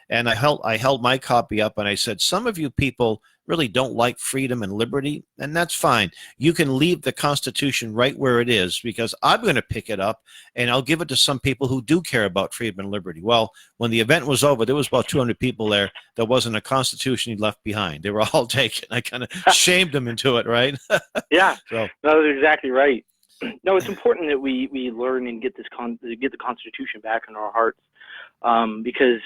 And I held my copy up and I said, some of you people really don't like freedom and liberty, and that's fine. You can leave the Constitution right where it is, because I'm going to pick it up and I'll give it to some people who do care about freedom and liberty. Well, when the event was over, there was about 200 people there. There wasn't a Constitution left behind. They were all taken. I kind of shamed them into it, right? Yeah, so. No, that's exactly right. No, it's important that we learn and get get the Constitution back in our hearts, because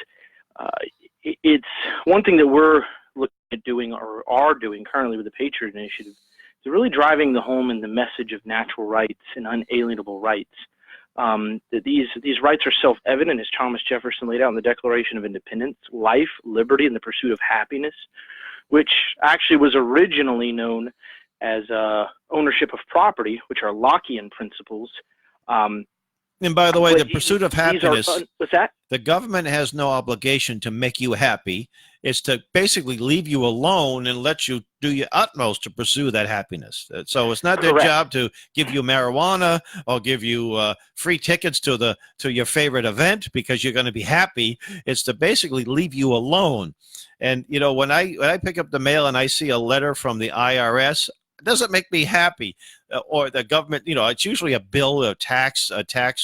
it's one thing that we're looking at doing or are doing currently with the Patriot Initiative is really driving the home and the message of natural rights and unalienable rights. That these rights are self-evident, as Thomas Jefferson laid out in the Declaration of Independence: life, liberty, and the pursuit of happiness, which actually was originally known as ownership of property, which are Lockean principles. And by the way, the pursuit of happiness, what's that? The government has no obligation to make you happy. It's to basically leave you alone and let you do your utmost to pursue that happiness. So it's not their Correct. job to give you marijuana or give you free tickets to your favorite event because you're going to be happy. It's to basically leave you alone. And when I pick up the mail and I see a letter from the IRS, it doesn't make me happy. Or the government, it's usually a bill, a tax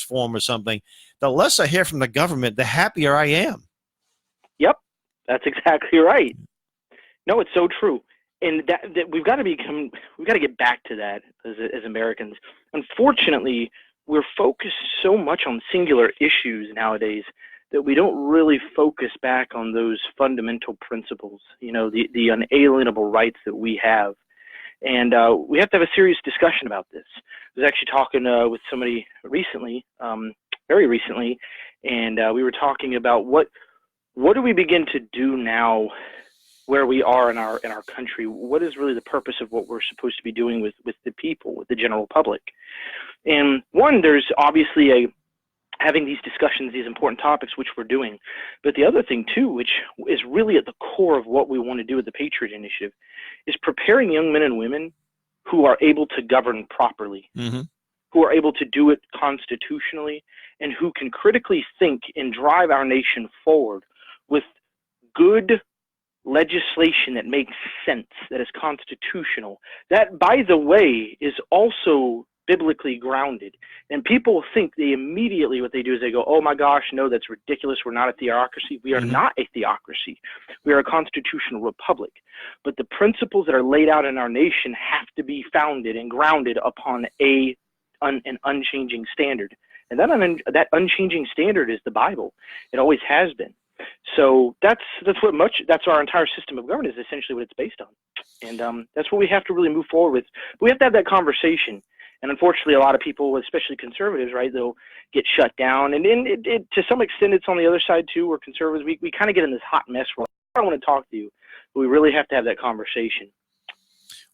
form or something. The less I hear from the government, the happier I am. Yep, that's exactly right. No, it's so true. And that we've got to get back to that as Americans. Unfortunately, we're focused so much on singular issues nowadays that we don't really focus back on those fundamental principles, the unalienable rights that we have. And we have to have a serious discussion about this. I was actually talking with somebody recently, very recently, and we were talking about what do we begin to do now where we are in our country? What is really the purpose of what we're supposed to be doing with the people, with the general public? And one, there's obviously having these discussions, these important topics, which we're doing. But the other thing, too, which is really at the core of what we want to do with the Patriot Initiative, is preparing young men and women who are able to govern properly, who are able to do it constitutionally, and who can critically think and drive our nation forward with good legislation that makes sense, that is constitutional, that, by the way, is also biblically grounded. And people think immediately what they do is they go, oh my gosh, no, that's ridiculous. We're not a theocracy. We are not a theocracy. We are a constitutional republic. But the principles that are laid out in our nation have to be founded and grounded upon an unchanging standard. And that unchanging standard is the Bible. It always has been. So that's our entire system of government is essentially what it's based on. And that's what we have to really move forward with. We have to have that conversation. And unfortunately, a lot of people, especially conservatives, right, they'll get shut down. And to some extent, it's on the other side, too, where conservatives, we kind of get in this hot mess where I don't want to talk to you, but we really have to have that conversation.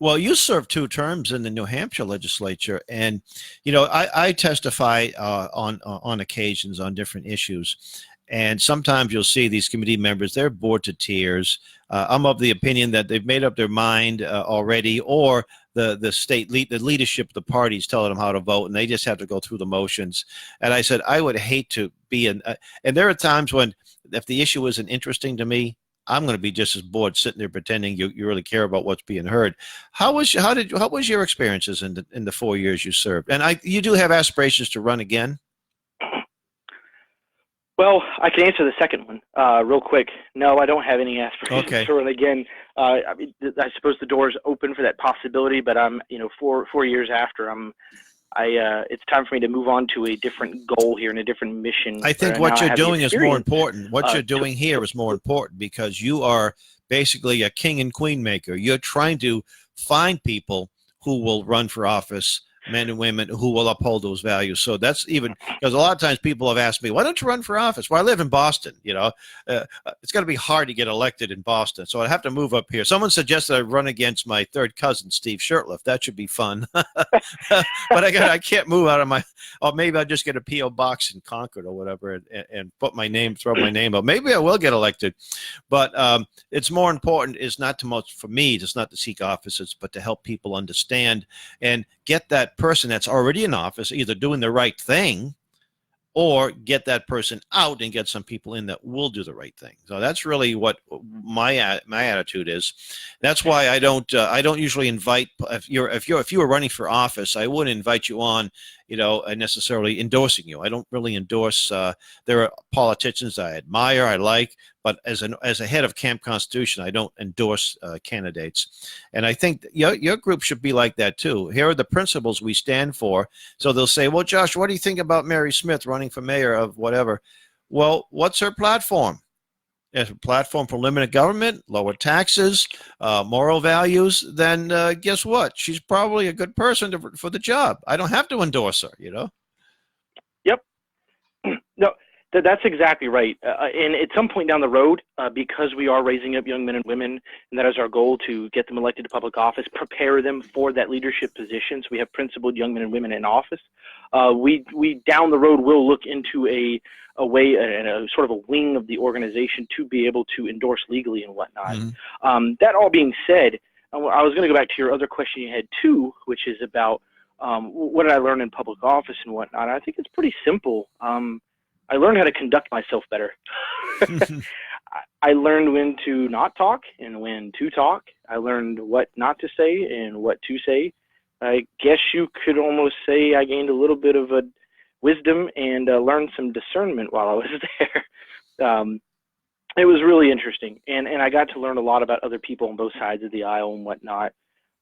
Well, you served 2 terms in the New Hampshire legislature, and I testify on occasions on different issues, and sometimes you'll see these committee members, they're bored to tears. I'm of the opinion that they've made up their mind already, or the leadership of the parties telling them how to vote, and they just have to go through the motions. And I said I would hate to be and there are times when, if the issue isn't interesting to me, I'm going to be just as bored sitting there pretending you really care about what's being heard. How was your experiences in the 4 years you served? And you do have aspirations to run again? Well, I can answer the second one real quick. No, I don't have any aspirations to run again. I suppose the door is open for that possibility, but I'm 4 years after, it's time for me to move on to a different goal here and a different mission. I think what you're doing is more important. What you're doing here is more important, because you are basically a king and queen maker. You're trying to find people who will run for office, men and women who will uphold those values. So that's even, because a lot of times people have asked me, why don't you run for office? Well, I live in Boston. It's going to be hard to get elected in Boston, so I'd have to move up here. Someone suggested I run against my third cousin, Steve Shurtleff. That should be fun. But I can't move out of or maybe I'll just get a P.O. box in Concord or whatever and throw my name up. Maybe I will get elected. But it's more important is not too much for me, just not to seek offices, but to help people understand and get that person that's already in office either doing the right thing, or get that person out and get some people in that will do the right thing. So that's really what my attitude is. That's why I don't usually invite, if you were running for office, I wouldn't invite you on, necessarily endorsing you. I don't really endorse. There are politicians I admire, I like, but as a head of Camp Constitution, I don't endorse candidates. And I think your group should be like that too. Here are the principles we stand for. So they'll say, well, Josh, what do you think about Mary Smith running for mayor of whatever? Well, what's her platform? If a platform for limited government, lower taxes, moral values, then guess what? She's probably a good person for the job. I don't have to endorse her, Yep. No, that's exactly right. And at some point down the road, because we are raising up young men and women, and that is our goal to get them elected to public office, prepare them for that leadership position. So we have principled young men and women in office. We down the road will look into a way and a sort of a wing of the organization to be able to endorse legally and whatnot. Mm-hmm. That all being said, I was going to go back to your other question you had too, which is about what did I learn in public office and whatnot. I think it's pretty simple. I learned how to conduct myself better. I learned when to not talk and when to talk. I learned what not to say and what to say. I guess you could almost say I gained a little bit of a wisdom and learned some discernment while I was there. It was really interesting, and I got to learn a lot about other people on both sides of the aisle and whatnot.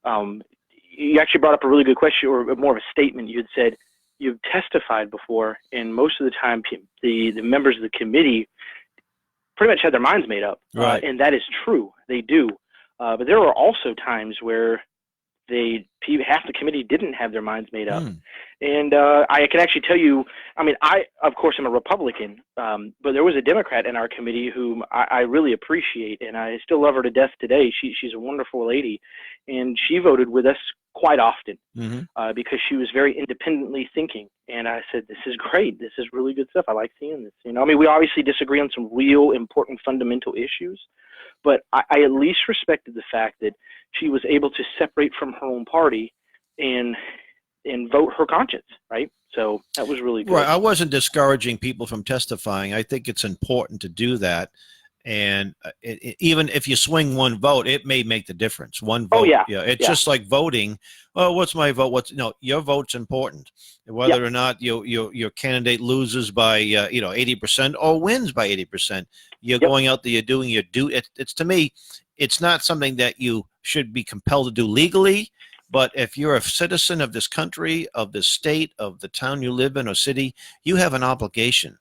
You actually brought up a really good question, or more of a statement. You had said you've testified before, and most of the time the members of the committee pretty much had their minds made up. Right. And that is true. They do. But there were also times where half the committee didn't have their minds made up. And I can actually tell you, I, of course, am a Republican, but there was a Democrat in our committee whom I really appreciate, and I still love her to death today. She's a wonderful lady, and she voted with us quite often because she was very independently thinking. And I said, this is great. This is really good stuff. I like seeing this. We obviously disagree on some real important fundamental issues, but I at least respected the fact that she was able to separate from her own party and vote her conscience, right? So that was really good. Right. I wasn't discouraging people from testifying. I think it's important to do that. And even if you swing one vote, it may make the difference. One vote. Oh, yeah. It's just like voting. Oh, what's my vote? Your vote's important. Whether or not your candidate loses by 80% or wins by 80%, you're going out there, you're doing your due. It's to me, it's not something that you should be compelled to do legally. But if you're a citizen of this country, of this state, of the town you live in or city, you have an obligation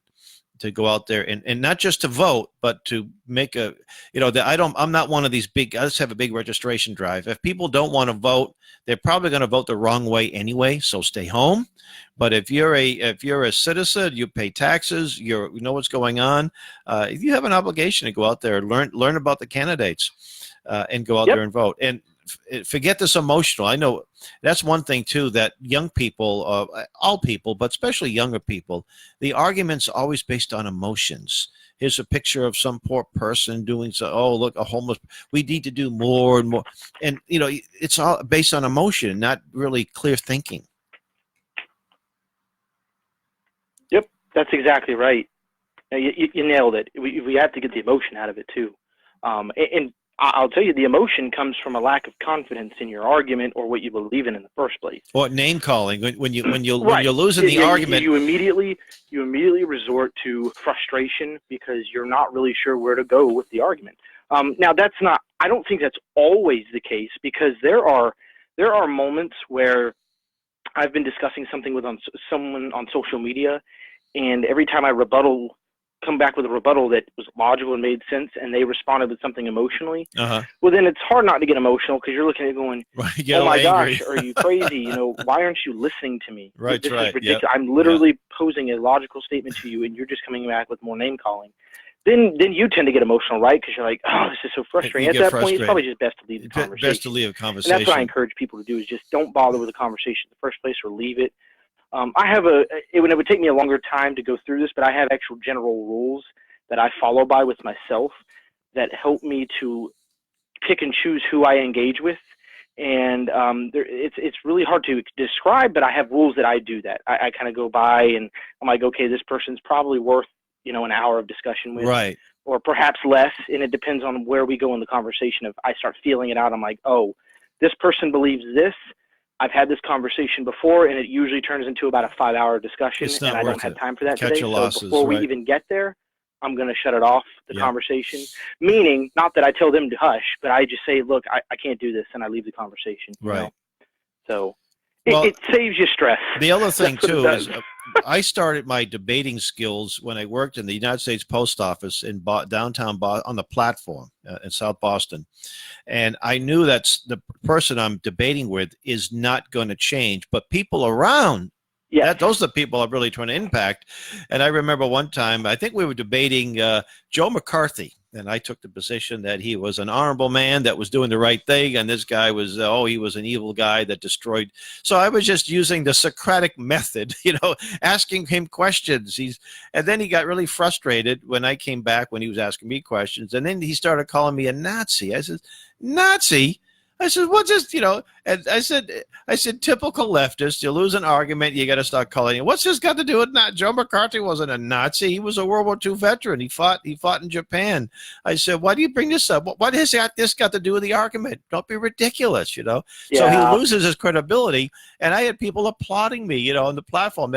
to go out there and not just to vote, but to make I'm not one of these big, I just have a big registration drive. If people don't want to vote, they're probably going to vote the wrong way anyway. So stay home. But if you're a citizen, you pay taxes, you know what's going on. You have an obligation to go out there and learn about the candidates and go out there and vote. And forget this emotional. I know that's one thing too, that young people, all people, but especially younger people, the argument's always based on emotions. Here's a picture of some poor person doing so. Oh, look, a homeless. We need to do more and more. And, it's all based on emotion, not really clear thinking. Yep, that's exactly right. You nailed it. We have to get the emotion out of it too. And I'll tell you, the emotion comes from a lack of confidence in your argument or what you believe in the first place. Or name calling when you're Right. losing the argument. You immediately resort to frustration because you're not really sure where to go with the argument. Now I don't think that's always the case, because there are moments where I've been discussing something with someone on social media, and every time I come back with a rebuttal that was logical and made sense, and they responded with something emotionally, well, then it's hard not to get emotional, because you're looking at it going, oh my gosh, are you crazy? Why aren't you listening to me? Right, this right. is ridiculous. Yep. I'm literally posing a logical statement to you, and you're just coming back with more name calling. Then you tend to get emotional, right? Because you're like, oh, this is so frustrating. At that point, it's probably just best to leave the conversation. Best to leave a conversation. And that's what I encourage people to do, is just don't bother with the conversation in the first place, or leave it. It would take me a longer time to go through this, but I have actual general rules that I follow by with myself that help me to pick and choose who I engage with. And it's really hard to describe, but I have rules that I do that. I kind of go by and I'm like, okay, this person's probably worth, an hour of discussion with. Right. Or perhaps less, and it depends on where we go in the conversation. If I start feeling it out, I'm like, oh, this person believes this. I've had this conversation before, and it usually turns into about a 5-hour discussion, and I don't have time for that today. So before we even get there, I'm going to shut it off, the conversation. Meaning, not that I tell them to hush, but I just say, look, I can't do this, and I leave the conversation. Right. So it saves you stress. The other thing, too, is I started my debating skills when I worked in the United States Post Office in downtown on the platform in South Boston. And I knew that the person I'm debating with is not going to change, but people around, those are the people I'm really trying to impact. And I remember one time, I think we were debating Joe McCarthy. And I took the position that he was an honorable man that was doing the right thing. And this guy was, he was an evil guy that destroyed. So I was just using the Socratic method, asking him questions. And then he got really frustrated when I came back, when he was asking me questions. And then he started calling me a Nazi. I said, Nazi? I said, what's this, and I said, typical leftist, you lose an argument, you got to start calling it. What's this got to do with that? Joe McCarthy wasn't a Nazi. He was a World War II veteran. He fought in Japan. I said, why do you bring this up? What has this got to do with the argument? Don't be ridiculous, So he loses his credibility. And I had people applauding me, on the platform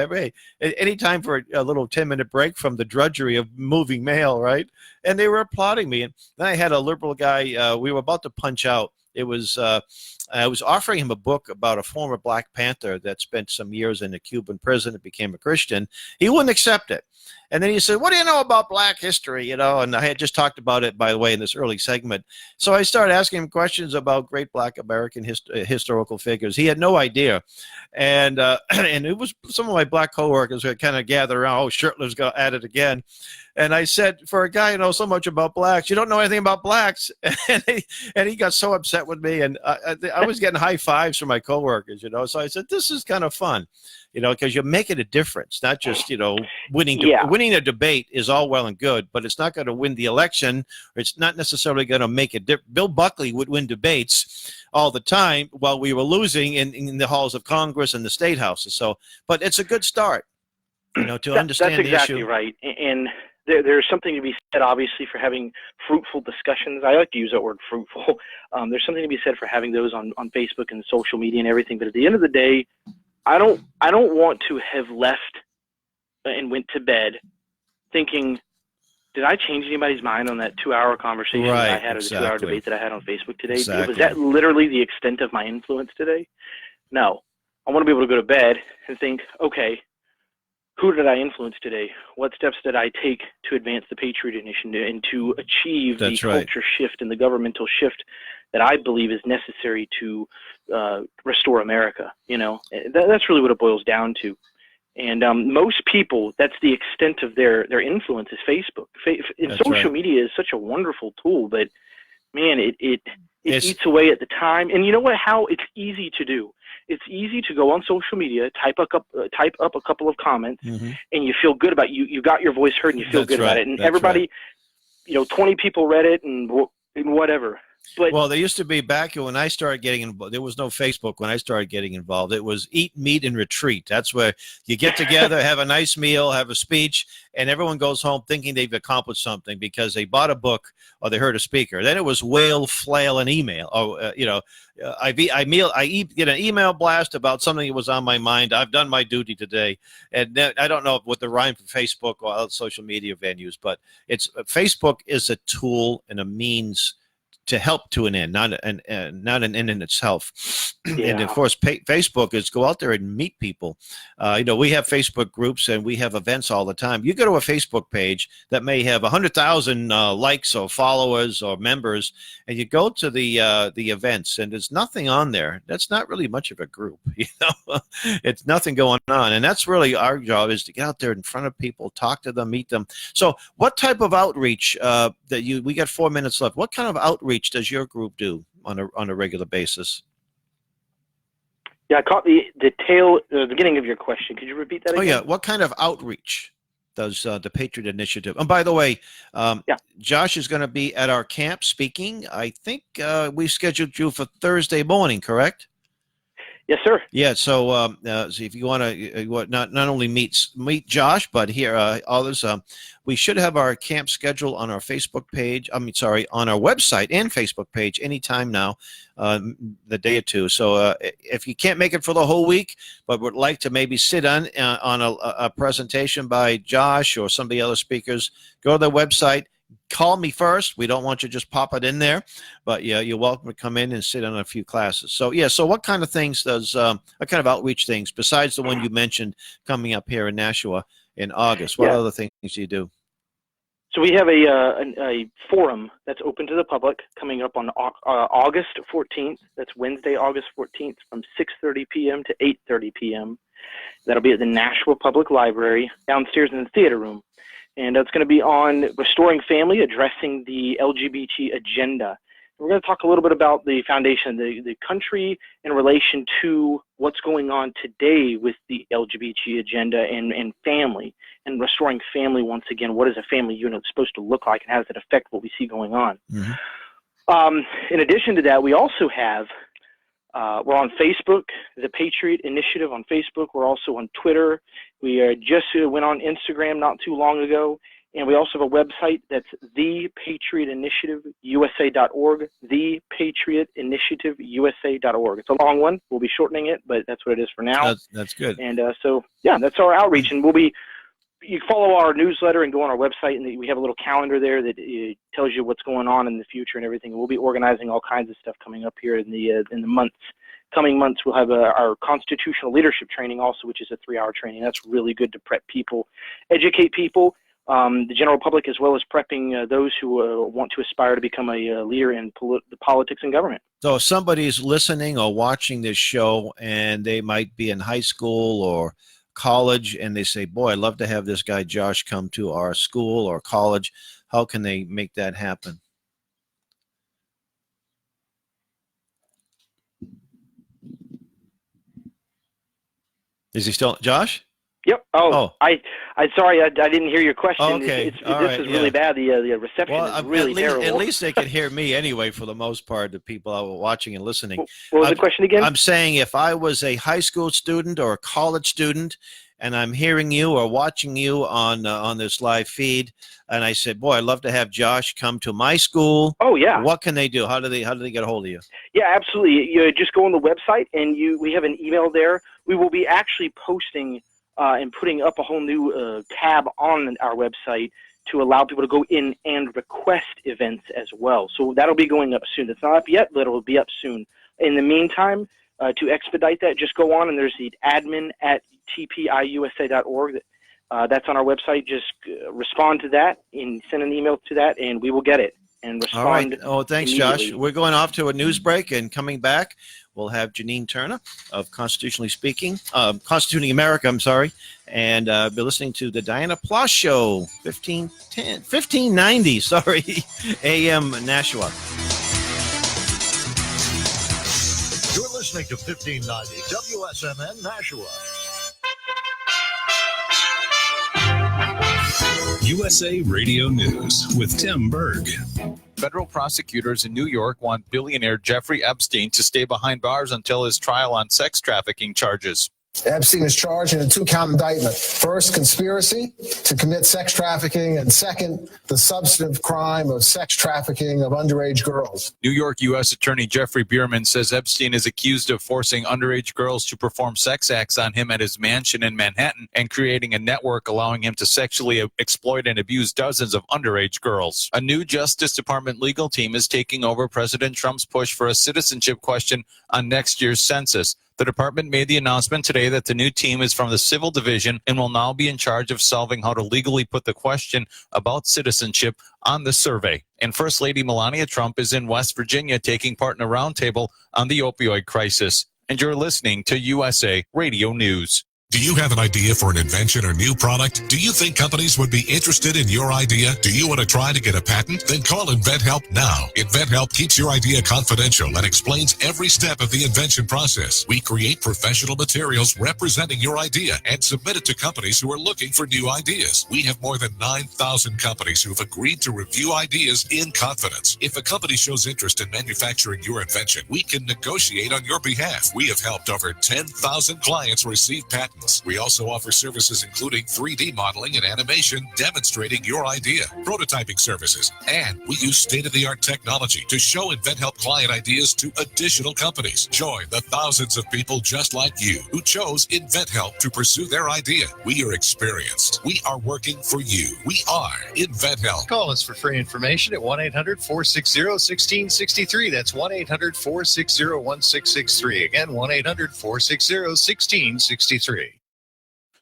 any time for a little 10-minute break from the drudgery of moving mail, right? And they were applauding me. And then I had a liberal guy, we were about to punch out. It was I was offering him a book about a former Black Panther that spent some years in a Cuban prison and became a Christian. He wouldn't accept it. And then he said, what do you know about Black history? And I had just talked about it, by the way, in this early segment. So I started asking him questions about great Black American historical figures. He had no idea. And it was some of my Black coworkers who kind of gathered around. Oh, Shurtleff's got at it again. And I said, for a guy who knows so much about Blacks, you don't know anything about Blacks. And he got so upset with me. And I was getting high fives from my coworkers, So I said, this is kind of fun, because you're making a difference, not just, winning. Winning a debate is all well and good, but it's not going to win the election. Or it's not necessarily going to make a difference. Bill Buckley would win debates all the time while we were losing in the halls of Congress and the state houses. So, but it's a good start, to understand the issue. That's exactly right. And there's something to be said, obviously, for having fruitful discussions. I like to use that word, fruitful. There's something to be said for having those on Facebook and social media and everything. But at the end of the day, I don't want to have left and went to bed thinking, did I change anybody's mind on that 2-hour conversation that I had, or the 2-hour debate that I had on Facebook today? Exactly. Was that literally the extent of my influence today? No. I want to be able to go to bed and think, okay, who did I influence today? What steps did I take to advance the Patriot Initiative and to achieve the culture shift and the governmental shift that I believe is necessary to restore America? That's really what it boils down to. And most people, that's the extent of their influence is Facebook. Social media is such a wonderful tool, but man, it eats away at the time. And you know what? How it's easy to do. It's easy to go on social media, type up a couple of comments, and you feel good about you got your voice heard, and you feel good about it. And everybody, 20 people read it, and whatever. But, well, there used to be back when I started getting involved. There was no Facebook when I started getting involved. It was eat, meet, and retreat. That's where you get together, have a nice meal, have a speech, and everyone goes home thinking they've accomplished something because they bought a book or they heard a speaker. Then it was wail, flail, and email. I get an email blast about something that was on my mind. I've done my duty today, and I don't know what the rhyme for Facebook or other social media venues, but Facebook is a tool and a means to help to an end, not an end in itself. Yeah. And of course, Facebook is go out there and meet people. We have Facebook groups and we have events all the time. You go to a Facebook page that may have 100,000 likes or followers or members, and you go to the events and there's nothing on there. That's not really much of a group. It's nothing going on, and that's really our job, is to get out there in front of people, talk to them, meet them. So, what type of outreach we got 4 minutes left? What kind of outreach does your group do on a regular basis? Yeah, I caught the beginning of your question. Could you repeat that again? Oh, yeah. What kind of outreach does the Patriot Initiative? And by the way, Josh is going to be at our camp speaking. I think we scheduled you for Thursday morning, correct? Yes, sir. Yeah. So if you want to not only meet Josh, but hear others, we should have our camp schedule on our Facebook page. On our website and Facebook page anytime now, the day or two. So if you can't make it for the whole week, but would like to maybe sit on a presentation by Josh or some of the other speakers, go to the website. Call me first. We don't want you to just pop it in there, but yeah, you're welcome to come in and sit on a few classes. So yeah, so what kind of things what kind of outreach things besides the one you mentioned coming up here in Nashua in August? What other things do you do? So we have a forum that's open to the public coming up on August 14th. That's Wednesday, August 14th, from 6:30 p.m. to 8:30 p.m. That'll be at the Nashua Public Library downstairs in the theater room. And it's going to be on restoring family, addressing the LGBT agenda. We're going to talk a little bit about the foundation, the country in relation to what's going on today with the LGBT agenda and family, and restoring family once again. What is a family unit supposed to look like, and how does it affect what we see going on? Mm-hmm. In addition to that, we also have, we're on Facebook, the Patriot Initiative on Facebook. We're also on Twitter. We just went on Instagram not too long ago. And we also have a website that's thepatriotinitiativeusa.org, thepatriotinitiativeusa.org. It's a long one. We'll be shortening it, but that's what it is for now. That's good. And that's our outreach. And you follow our newsletter and go on our website, and we have a little calendar there that tells you what's going on in the future and everything. And we'll be organizing all kinds of stuff coming up here in the coming months. We'll have our constitutional leadership training also, which is a 3-hour training. That's really good to prep people, educate people, the general public, as well as prepping those who want to aspire to become a leader in the politics and government. So if somebody's listening or watching this show and they might be in high school or college and they say, boy, I'd love to have this guy Josh come to our school or college, how can they make that happen? Is he still Josh? Yep. I'm sorry, I didn't hear your question. Okay. This is really bad. The reception is really terrible. At least they can hear me anyway, for the most part, the people who are watching and listening. What was the question again? I'm saying if I was a high school student or a college student and I'm hearing you or watching you on this live feed, and I said, boy, I'd love to have Josh come to my school. Oh, yeah. What can they do? How do they get a hold of you? Yeah, absolutely. You just go on the website, and we have an email there. We will be actually posting and putting up a whole new tab on our website to allow people to go in and request events as well. So that'll be going up soon. It's not up yet, but it'll be up soon. In the meantime, to expedite that, just go on, and there's the admin at tpiusa.org. That's on our website. Just respond to that and send an email to that, and we will get it and respond. All right. Oh, thanks, Josh. We're going off to a news break, and coming back, we'll have Janine Turner of Constituting America, and be listening to the Dianna Ploss Show, 1590, AM Nashua. listening to 1590 WSMN Nashua. USA Radio News with Tim Berg. Federal prosecutors in New York want billionaire Jeffrey Epstein to stay behind bars until his trial on sex trafficking charges. Epstein is charged in a two-count indictment. First, conspiracy to commit sex trafficking, and second, the substantive crime of sex trafficking of underage girls. New York U.S. Attorney Jeffrey Bierman says Epstein is accused of forcing underage girls to perform sex acts on him at his mansion in Manhattan and creating a network allowing him to sexually exploit and abuse dozens of underage girls. A new Justice Department legal team is taking over President Trump's push for a citizenship question on next year's census. The department made the announcement today that the new team is from the Civil Division and will now be in charge of solving how to legally put the question about citizenship on the survey. And First Lady Melania Trump is in West Virginia taking part in a roundtable on the opioid crisis. And you're listening to USA Radio News. Do you have an idea for an invention or new product? Do you think companies would be interested in your idea? Do you want to try to get a patent? Then call InventHelp now. InventHelp keeps your idea confidential and explains every step of the invention process. We create professional materials representing your idea and submit it to companies who are looking for new ideas. We have more than 9,000 companies who've agreed to review ideas in confidence. If a company shows interest in manufacturing your invention, we can negotiate on your behalf. We have helped over 10,000 clients receive patents. We also offer services including 3D modeling and animation demonstrating your idea, prototyping services, and we use state-of-the-art technology to show InventHelp client ideas to additional companies. Join the thousands of people just like you who chose InventHelp to pursue their idea. We are experienced. We are working for you. We are InventHelp. Call us for free information at 1-800-460-1663. That's 1-800-460-1663. Again, 1-800-460-1663.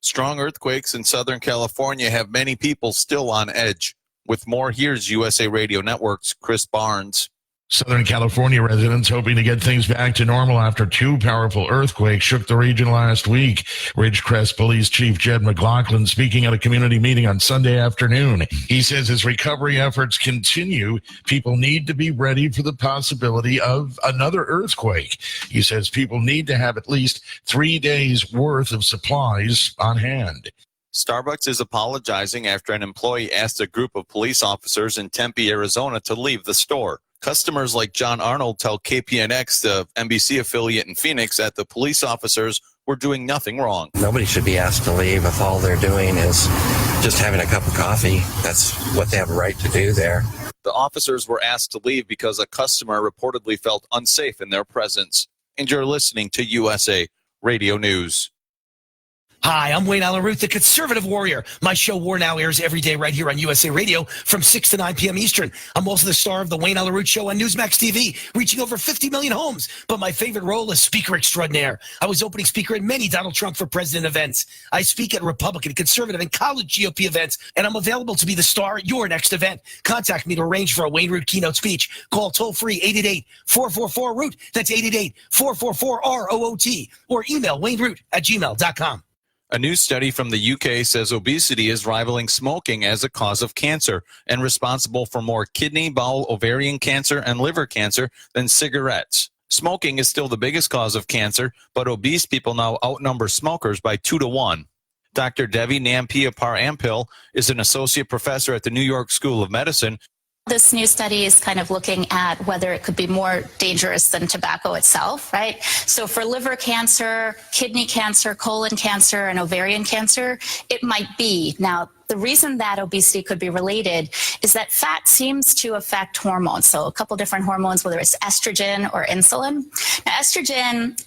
Strong earthquakes in Southern California have many people still on edge. With more, here's USA Radio Network's Chris Barnes. Southern California residents hoping to get things back to normal after two powerful earthquakes shook the region last week. Ridgecrest Police Chief Jed McLaughlin speaking at a community meeting on Sunday afternoon. He says as recovery efforts continue, people need to be ready for the possibility of another earthquake. He says people need to have at least 3 days worth of supplies on hand. Starbucks is apologizing after an employee asked a group of police officers in Tempe, Arizona to leave the store. Customers like John Arnold tell KPNX, the NBC affiliate in Phoenix, that the police officers were doing nothing wrong. Nobody should be asked to leave if all they're doing is just having a cup of coffee. That's what they have a right to do there. The officers were asked to leave because a customer reportedly felt unsafe in their presence. And you're listening to USA Radio News. Hi, I'm Wayne Allen Root, the conservative warrior. My show War Now airs every day right here on USA Radio from 6 to 9 p.m. Eastern. I'm also the star of the Wayne Allen Root Show on Newsmax TV, reaching over 50 million homes. But my favorite role is speaker extraordinaire. I was opening speaker at many Donald Trump for president events. I speak at Republican, conservative, and college GOP events, and I'm available to be the star at your next event. Contact me to arrange for a Wayne Root keynote speech. Call toll-free 888-444-ROOT. That's 888-444-ROOT. Or email wayneroot@gmail.com. A new study from the UK says obesity is rivaling smoking as a cause of cancer and responsible for more kidney, bowel, ovarian cancer, and liver cancer than cigarettes. Smoking is still the biggest cause of cancer, but obese people now outnumber smokers by 2 to 1. Dr. Devi Nampiapar-Ampil is an associate professor at the New York School of Medicine. This new study is kind of looking at whether it could be more dangerous than tobacco itself, right? So for liver cancer, kidney cancer, colon cancer, and ovarian cancer, it might be. Now, the reason that obesity could be related is that fat seems to affect hormones. So a couple different hormones, whether it's estrogen or insulin. Now, estrogen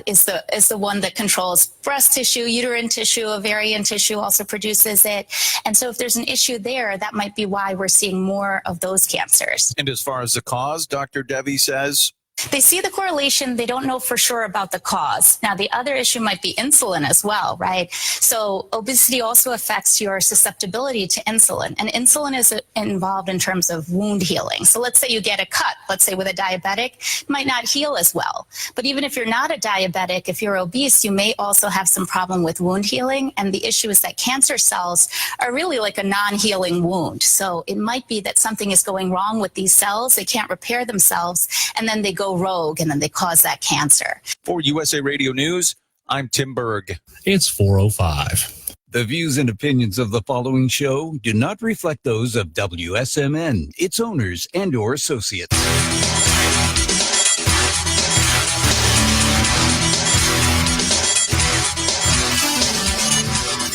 is the one that controls breast tissue, uterine tissue, ovarian tissue also produces it. And so if there's an issue there, that might be why we're seeing more of those cancers. And as far as the cause, Dr. Devi says, they see the correlation. They don't know for sure about the cause. Now, the other issue might be insulin as well, right? So obesity also affects your susceptibility to insulin. And insulin is involved in terms of wound healing. So let's say you get a cut, let's say with a diabetic, it might not heal as well. But even if you're not a diabetic, if you're obese, you may also have some problem with wound healing. And the issue is that cancer cells are really like a non-healing wound. So it might be that something is going wrong with these cells. They can't repair themselves. And then they go go rogue and then they cause that cancer. For USA Radio News, I'm Tim Berg. It's 4:05. The views and opinions of the following show do not reflect those of WSMN, its owners, and/or associates.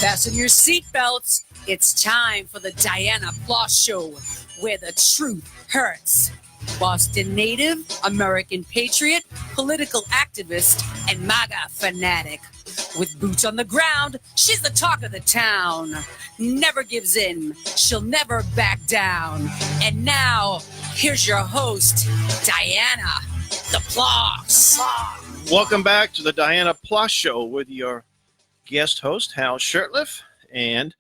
Fasten your seatbelts. It's time for the Dianna Ploss Show, where the truth hurts. Boston native, American patriot, political activist, and MAGA fanatic. With boots on the ground, she's the talk of the town. Never gives in. She'll never back down. And now, here's your host, Dianna, the Ploss. Welcome back to the Dianna Ploss Show with your guest host, Hal Shurtleff, and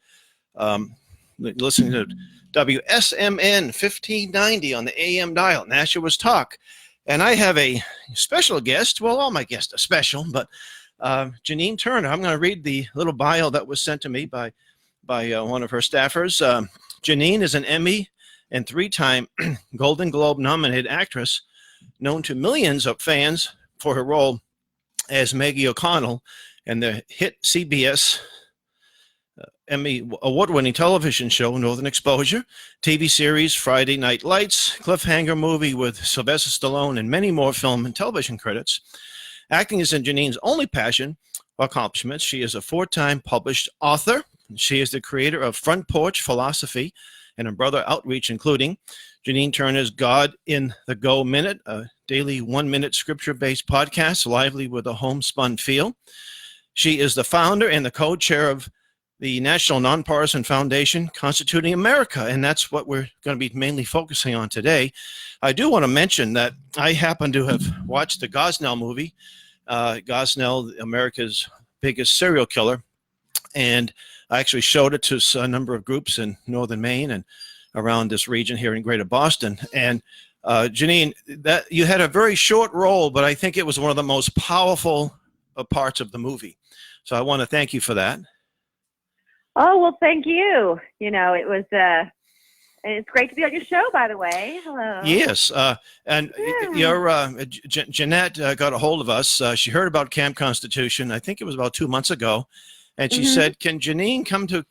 listening to WSMN 1590 on the AM dial, Nashua's Talk. And I have a special guest. Well, all my guests are special, but Janine Turner. I'm going to read the little bio that was sent to me by one of her staffers. Janine is an Emmy and 3-time Golden Globe nominated actress, known to millions of fans for her role as Maggie O'Connell in the hit CBS Emmy award-winning television show Northern Exposure, TV series Friday Night Lights, cliffhanger movie with Sylvester Stallone, and many more film and television credits. Acting is Janine's only passion or accomplishment. She is a 4-time published author. She is the creator of Front Porch Philosophy and a Brother Outreach, including Janine Turner's God in the Go Minute, a daily 1-minute scripture-based podcast, lively with a homespun feel. She is the founder and the co-chair of the National Nonpartisan Foundation, Constituting America, and that's what we're going to be mainly focusing on today. I do want to mention that I happen to have watched the Gosnell movie, Gosnell, America's biggest serial killer, and I actually showed it to a number of groups in northern Maine and around this region here in Greater Boston. And Janine, that you had a very short role, but I think it was one of the most powerful parts of the movie. So I want to thank you for that. Oh, well, thank you. You know, it was, it's great to be on your show, by the way. Hello. Yes. And your Jeanette got a hold of us. She heard about Camp Constitution. I think it was about 2 months ago. And she said, can Janine come to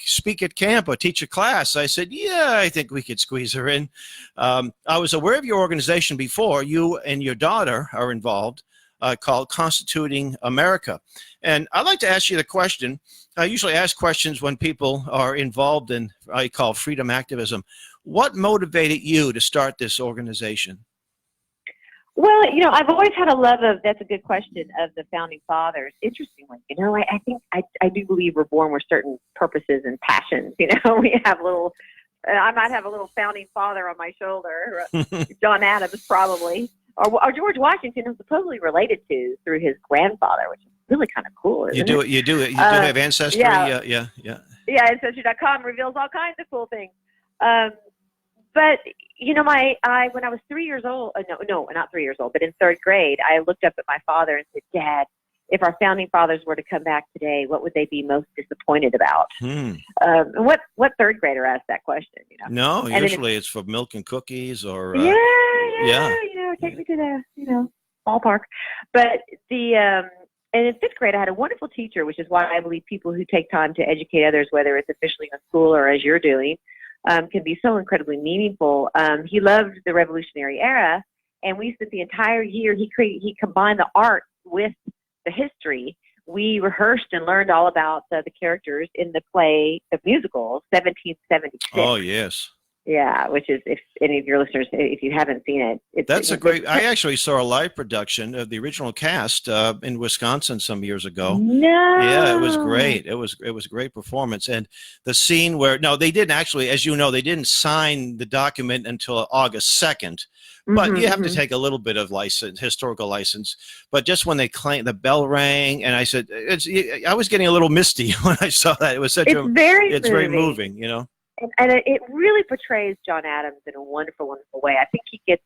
speak at camp or teach a class? I said, yeah, I think we could squeeze her in. I was aware of your organization before. You and your daughter are involved, called Constituting America. And I'd like to ask you the question. I usually ask questions when people are involved in what I call freedom activism. What motivated you to start this organization? Well, you know, I've always had a love of, that's a good question, of the Founding Fathers. Interestingly, you know, I think I do believe we're born with certain purposes and passions. You know, we have little, I might have a little Founding Father on my shoulder, John Adams probably, or George Washington, who's supposedly related to through his grandfather, which is really kind of cool. Isn't it? You do have ancestry. Yeah. Yeah. Ancestry.com reveals all kinds of cool things. But you know, when I was 3 years old, no, not 3 years old, but in 3rd grade, I looked up at my father and said, Dad, if our founding fathers were to come back today, what would they be most disappointed about? What 3rd grader asked that question? You know? No, usually it's for milk and cookies or yeah. You know, take me to the ballpark. But and in 5th grade, I had a wonderful teacher, which is why I believe people who take time to educate others, whether it's officially in school or as you're doing, can be so incredibly meaningful. He loved the Revolutionary era, and we spent the entire year, he combined the art with the history. We rehearsed and learned all about the characters in the play, the musical, 1776. Oh, yes. Yeah, which is, if any of your listeners, if you haven't seen it, that's a great. I actually saw a live production of the original cast in Wisconsin some years ago. No. Yeah, it was great. It was a great performance, and the scene where they didn't actually, as you know, they didn't sign the document until August 2nd. But you have to take a little bit of historical license. But just when they claimed, the bell rang, and I said, I was getting a little misty when I saw that. It was such it's very moving, you know. And it really portrays John Adams in a wonderful, wonderful way. I think he gets,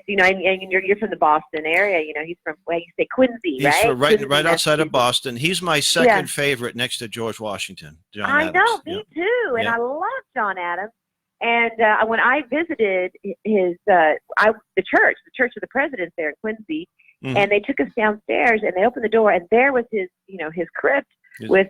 you know, and you're from the Boston area, you know, he's from, you say Quincy, right? He's right outside of Boston. He's my second favorite next to George Washington. John Adams. I know, me too. And I love John Adams. And when I visited his, the church of the presidents there in Quincy, and they took us downstairs and they opened the door and there was his, his crypt with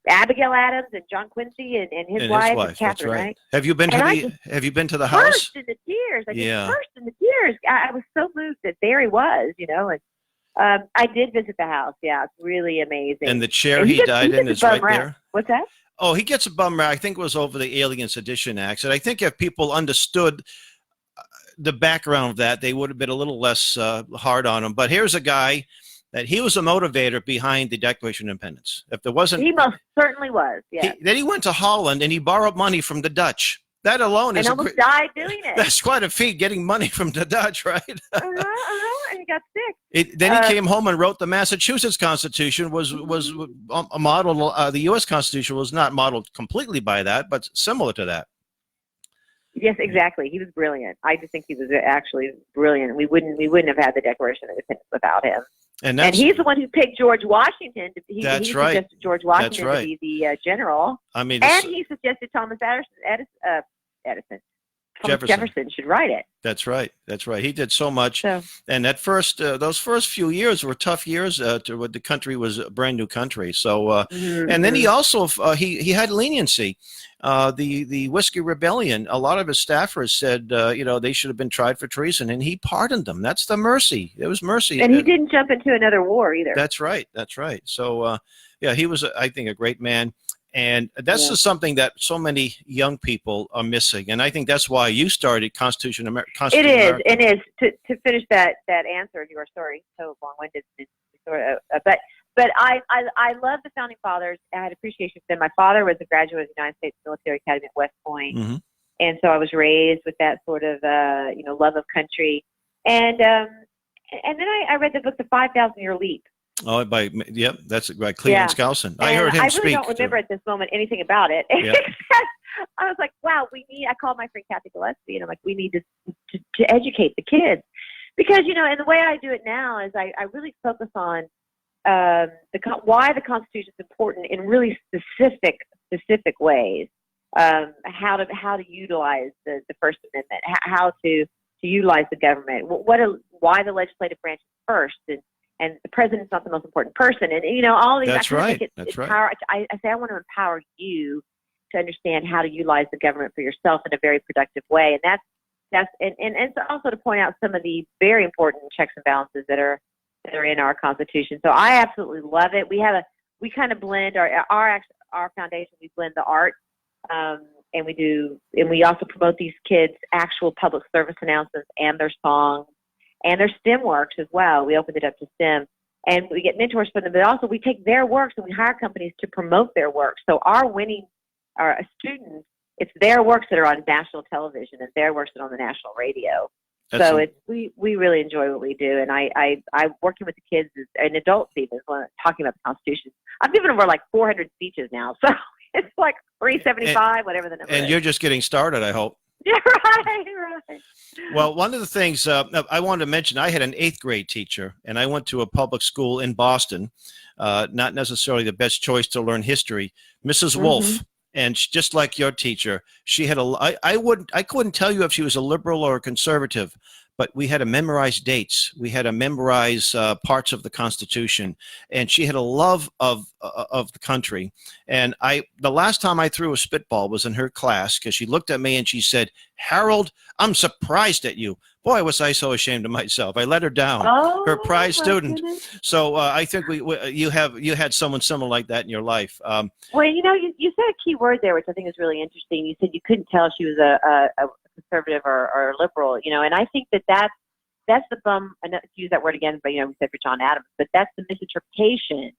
Abigail Adams and John Quincy and his wife and Catherine, that's right? Have you been to Have you been to the house? Burst into tears. Burst into tears. I was so moved that there he was, and I did visit the house. Yeah, it's really amazing. And the chair he died in is right there. What's that? Oh, he gets a bum rap. I think it was over the Alien Sedition Acts. And I think if people understood the background of that, they would have been a little less hard on him. But here's a guy that he was a motivator behind the Declaration of Independence. If there wasn't, he most certainly was. Yeah. Then he went to Holland and he borrowed money from the Dutch. That alone is almost died doing it. That's quite a feat, getting money from the Dutch, right? And he got sick. Then he came home and wrote the Massachusetts Constitution. Was a model. The U.S. Constitution was not modeled completely by that, but similar to that. Yes, exactly. He was brilliant. I just think he was actually brilliant. We wouldn't have had the Declaration of Independence without him. And he's the one who picked George Washington. He suggested George Washington to be the general. I mean, and he suggested Thomas Jefferson should write it. That's right. That's right. He did so much. And at first, those first few years were tough years. When the country was a brand new country. So, and then he also he had leniency. The Whiskey Rebellion. A lot of his staffers said they should have been tried for treason, and he pardoned them. That's the mercy. It was mercy. And he didn't jump into another war either. That's right. That's right. So, he was, I think, a great man. And that's just something that so many young people are missing. And I think that's why you started Constitution America. It is. To finish that answer of yours, sorry, so long-winded. But I love the Founding Fathers. I had appreciation for them. My father was a graduate of the United States Military Academy at West Point. And so I was raised with that sort of, love of country. And then I read the book, The 5,000-Year Leap. Oh, that's by Cleveland Skousen. I heard him I speak. really don't remember at this moment anything about it. Yeah. I was like, wow, I called my friend Kathy Gillespie, and I'm like, we need to educate the kids. Because, and the way I do it now is I really focus on why the Constitution is important in really specific ways. How to utilize the First Amendment, how to utilize the government, why the legislative branch is first, and the president's not the most important person, and all these. That's right. That's right. I say I want to empower you to understand how to utilize the government for yourself in a very productive way, and that's also to point out some of the very important checks and balances that are in our Constitution. So I absolutely love it. We kind of blend our foundation. We blend the arts, and we also promote these kids' actual public service announcements and their songs. And their STEM works as well. We opened it up to STEM. And we get mentors from them, but also we take their works and we hire companies to promote their works. So our students, it's their works that are on national television and their works that are on the national radio. We really enjoy what we do. And I working with the kids and adults even talking about the Constitution. I've given over like 400 speeches now. So it's like 375, whatever the number is. And you're just getting started, I hope. Yeah, right. Well, one of the things I wanted to mention, I had an 8th grade teacher, and I went to a public school in Boston, not necessarily the best choice to learn history, Mrs. Wolf. And just like your teacher, she had I couldn't tell you if she was a liberal or a conservative, but we had to memorize dates. We had to memorize parts of the Constitution, and she had a love of the country. And the last time I threw a spitball was in her class, because she looked at me and she said, "Harold, I'm surprised at you." Boy, was I so ashamed of myself. I let her down. Her prize student. Goodness. So I think you had someone similar like that in your life. Well, you said a key word there, which I think is really interesting. You said you couldn't tell she was a conservative or a liberal, and I think that's the to use that word again, but we said for John Adams, but that's the misinterpretation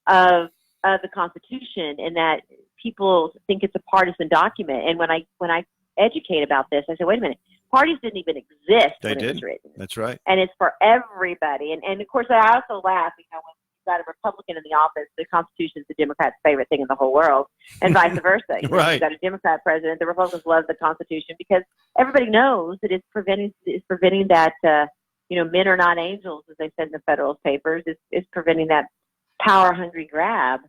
of the Constitution, in that people think it's a partisan document. And when I educate about this, I say, wait a minute, parties didn't even exist when it was written. That's right. And it's for everybody. And of course, I also laugh, when you've got a Republican in the office, the Constitution is the Democrat's favorite thing in the whole world, and vice versa. Right. You've got a Democrat president, the Republicans love the Constitution because everybody knows that it's preventing that, men are not angels, as they said in the Federalist Papers. It's preventing that power-hungry grab.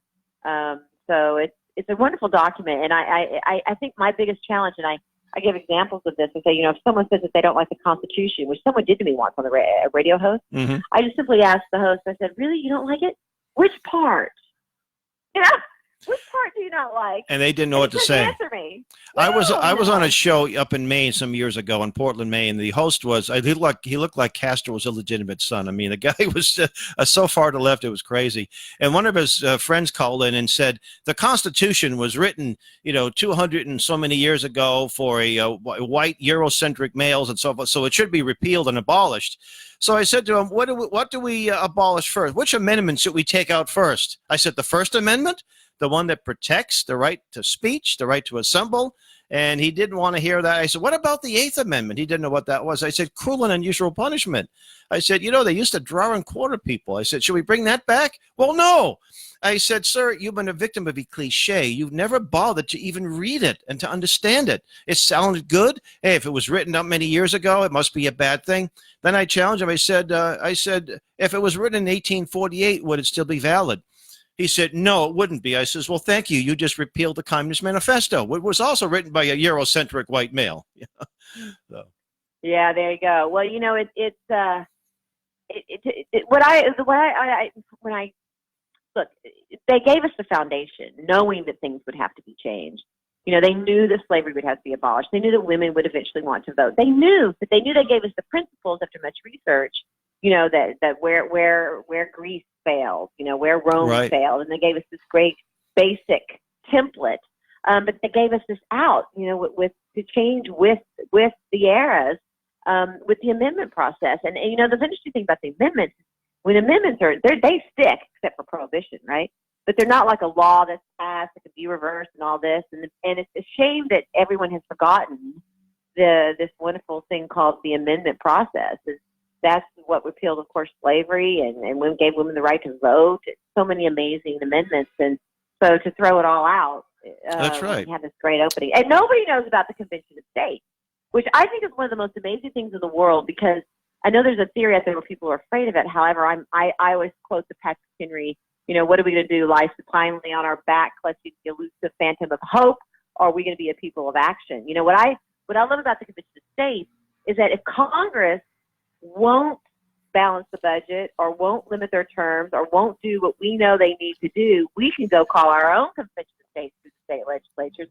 So it's a wonderful document. And I think my biggest challenge, and I give examples of this and say, if someone says that they don't like the Constitution, which someone did to me once on a radio host, Mm-hmm. I just simply asked the host, I said, really, you don't like it? Which part? Which part do you not like? And they didn't know what to say. Answer me. I was No. on a show up in Maine some years ago in Portland, Maine. And the host he looked like Castro's illegitimate son. I mean, the guy was so far to the left, it was crazy. And one of his friends called in and said the Constitution was written, 200 and so many years ago for a white Eurocentric males and so forth. So it should be repealed and abolished. So I said to him, what do we abolish first? Which amendment should we take out first? I said, the First Amendment, the one that protects the right to speech, the right to assemble. And he didn't want to hear that. I said, what about the Eighth Amendment? He didn't know what that was. I said, cruel and unusual punishment. I said, they used to draw and quarter people. I said, should we bring that back? Well, no. I said, sir, you've been a victim of a cliche. You've never bothered to even read it and to understand it. It sounded good. Hey, if it was written up many years ago, it must be a bad thing. Then I challenged him. I said, if it was written in 1848, would it still be valid? He said, no, it wouldn't be. I says, well, thank you. You just repealed the Communist Manifesto. It was also written by a Eurocentric white male. So. Yeah, there you go. Well, look, they gave us the foundation, knowing that things would have to be changed. They knew that slavery would have to be abolished. They knew that women would eventually want to vote. They knew they gave us the principles after much research. That where Greece failed, where Rome failed, and they gave us this great basic template. But they gave us this out, with to change with the eras, with the amendment process. And the interesting thing about the amendments, when amendments they stick, except for prohibition, right? But they're not like a law that's passed that can be reversed and all this. And it's a shame that everyone has forgotten this wonderful thing called the amendment process. That's what repealed, of course, slavery and gave women the right to vote. So many amazing amendments. And so to throw it all out, that's right. We have this great opening. And nobody knows about the Convention of States, which I think is one of the most amazing things in the world, because I know there's a theory out there where people are afraid of it. However, I always quote the Patrick Henry, what are we going to do? Lie supinely on our back, clutching the elusive phantom of hope, or are we going to be a people of action? What I love about the Convention of States is that if Congress won't balance the budget or won't limit their terms or won't do what we know they need to do, we can go call our own Convention of States through the state legislatures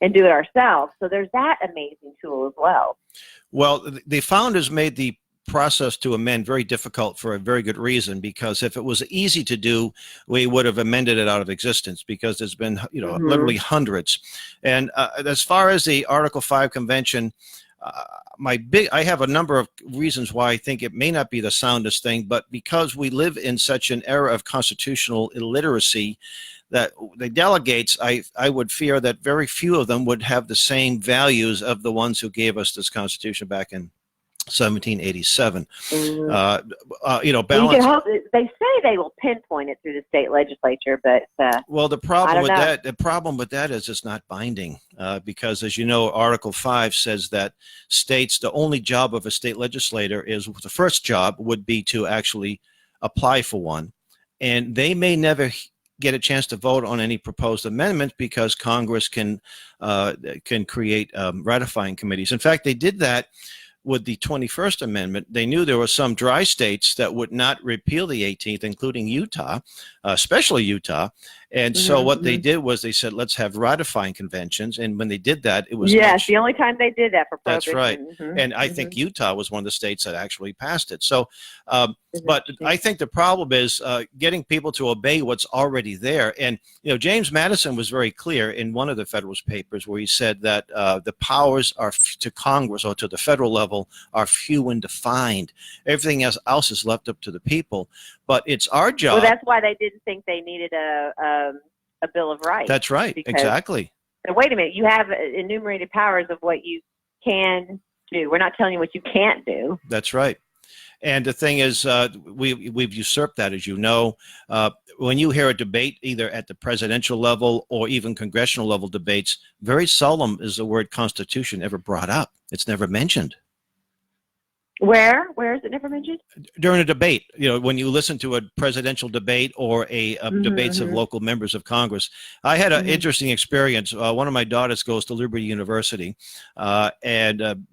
and do it ourselves. So there's that amazing tool as well. Well, the founders made the process to amend very difficult for a very good reason, because if it was easy to do, we would have amended it out of existence, because there's been literally hundreds. And as far as the Article 5 convention, I have a number of reasons why I think it may not be the soundest thing, but because we live in such an era of constitutional illiteracy, that the delegates, I would fear that very few of them would have the same values of the ones who gave us this Constitution back in 1787. Balance. They say they will pinpoint it through the state legislature, but well, the problem with that is it's not binding, because, as you know, Article 5 says that states, the only job of a state legislator is, the first job would be to actually apply for one, and they may never get a chance to vote on any proposed amendments because Congress can create ratifying committees. In fact, they did that with the 21st Amendment. They knew there were some dry states that would not repeal the 18th, including Utah, especially Utah. And so what they did was they said, let's have ratifying conventions. And when they did that, it was the only time they did that for prohibition. That's right. And I think Utah was one of the states that actually passed it. So, but I think the problem is getting people to obey what's already there. And, James Madison was very clear in one of the Federalist Papers where he said that the powers are to Congress or to the federal level are few and defined. Everything else is left up to the people. But it's our job. Well, that's why they didn't think they needed a Bill of Rights. That's right. Exactly. Wait a minute. You have enumerated powers of what you can do. We're not telling you what you can't do. That's right. And the thing is, we've usurped that, as you know. When you hear a debate, either at the presidential level or even congressional level debates, very seldom is the word Constitution ever brought up. It's never mentioned. Where is it never mentioned? During a debate, when you listen to a presidential debate or a debates of local members of Congress. I had an interesting experience. One of my daughters goes to Liberty University, and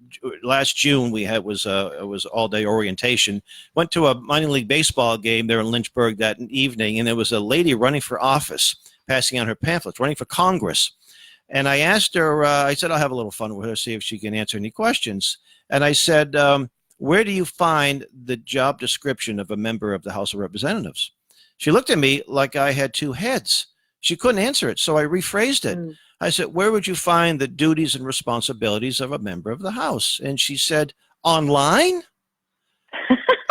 last June it was all day orientation. Went to a minor league baseball game there in Lynchburg that evening, and there was a lady running for office, passing out her pamphlets, running for Congress. And I asked her, I said, I'll have a little fun with her, see if she can answer any questions. And I said, where do you find the job description of a member of the House of Representatives? She looked at me like I had two heads. She couldn't answer it, so I rephrased it. I said, where would you find the duties and responsibilities of a member of the House? And she said, online?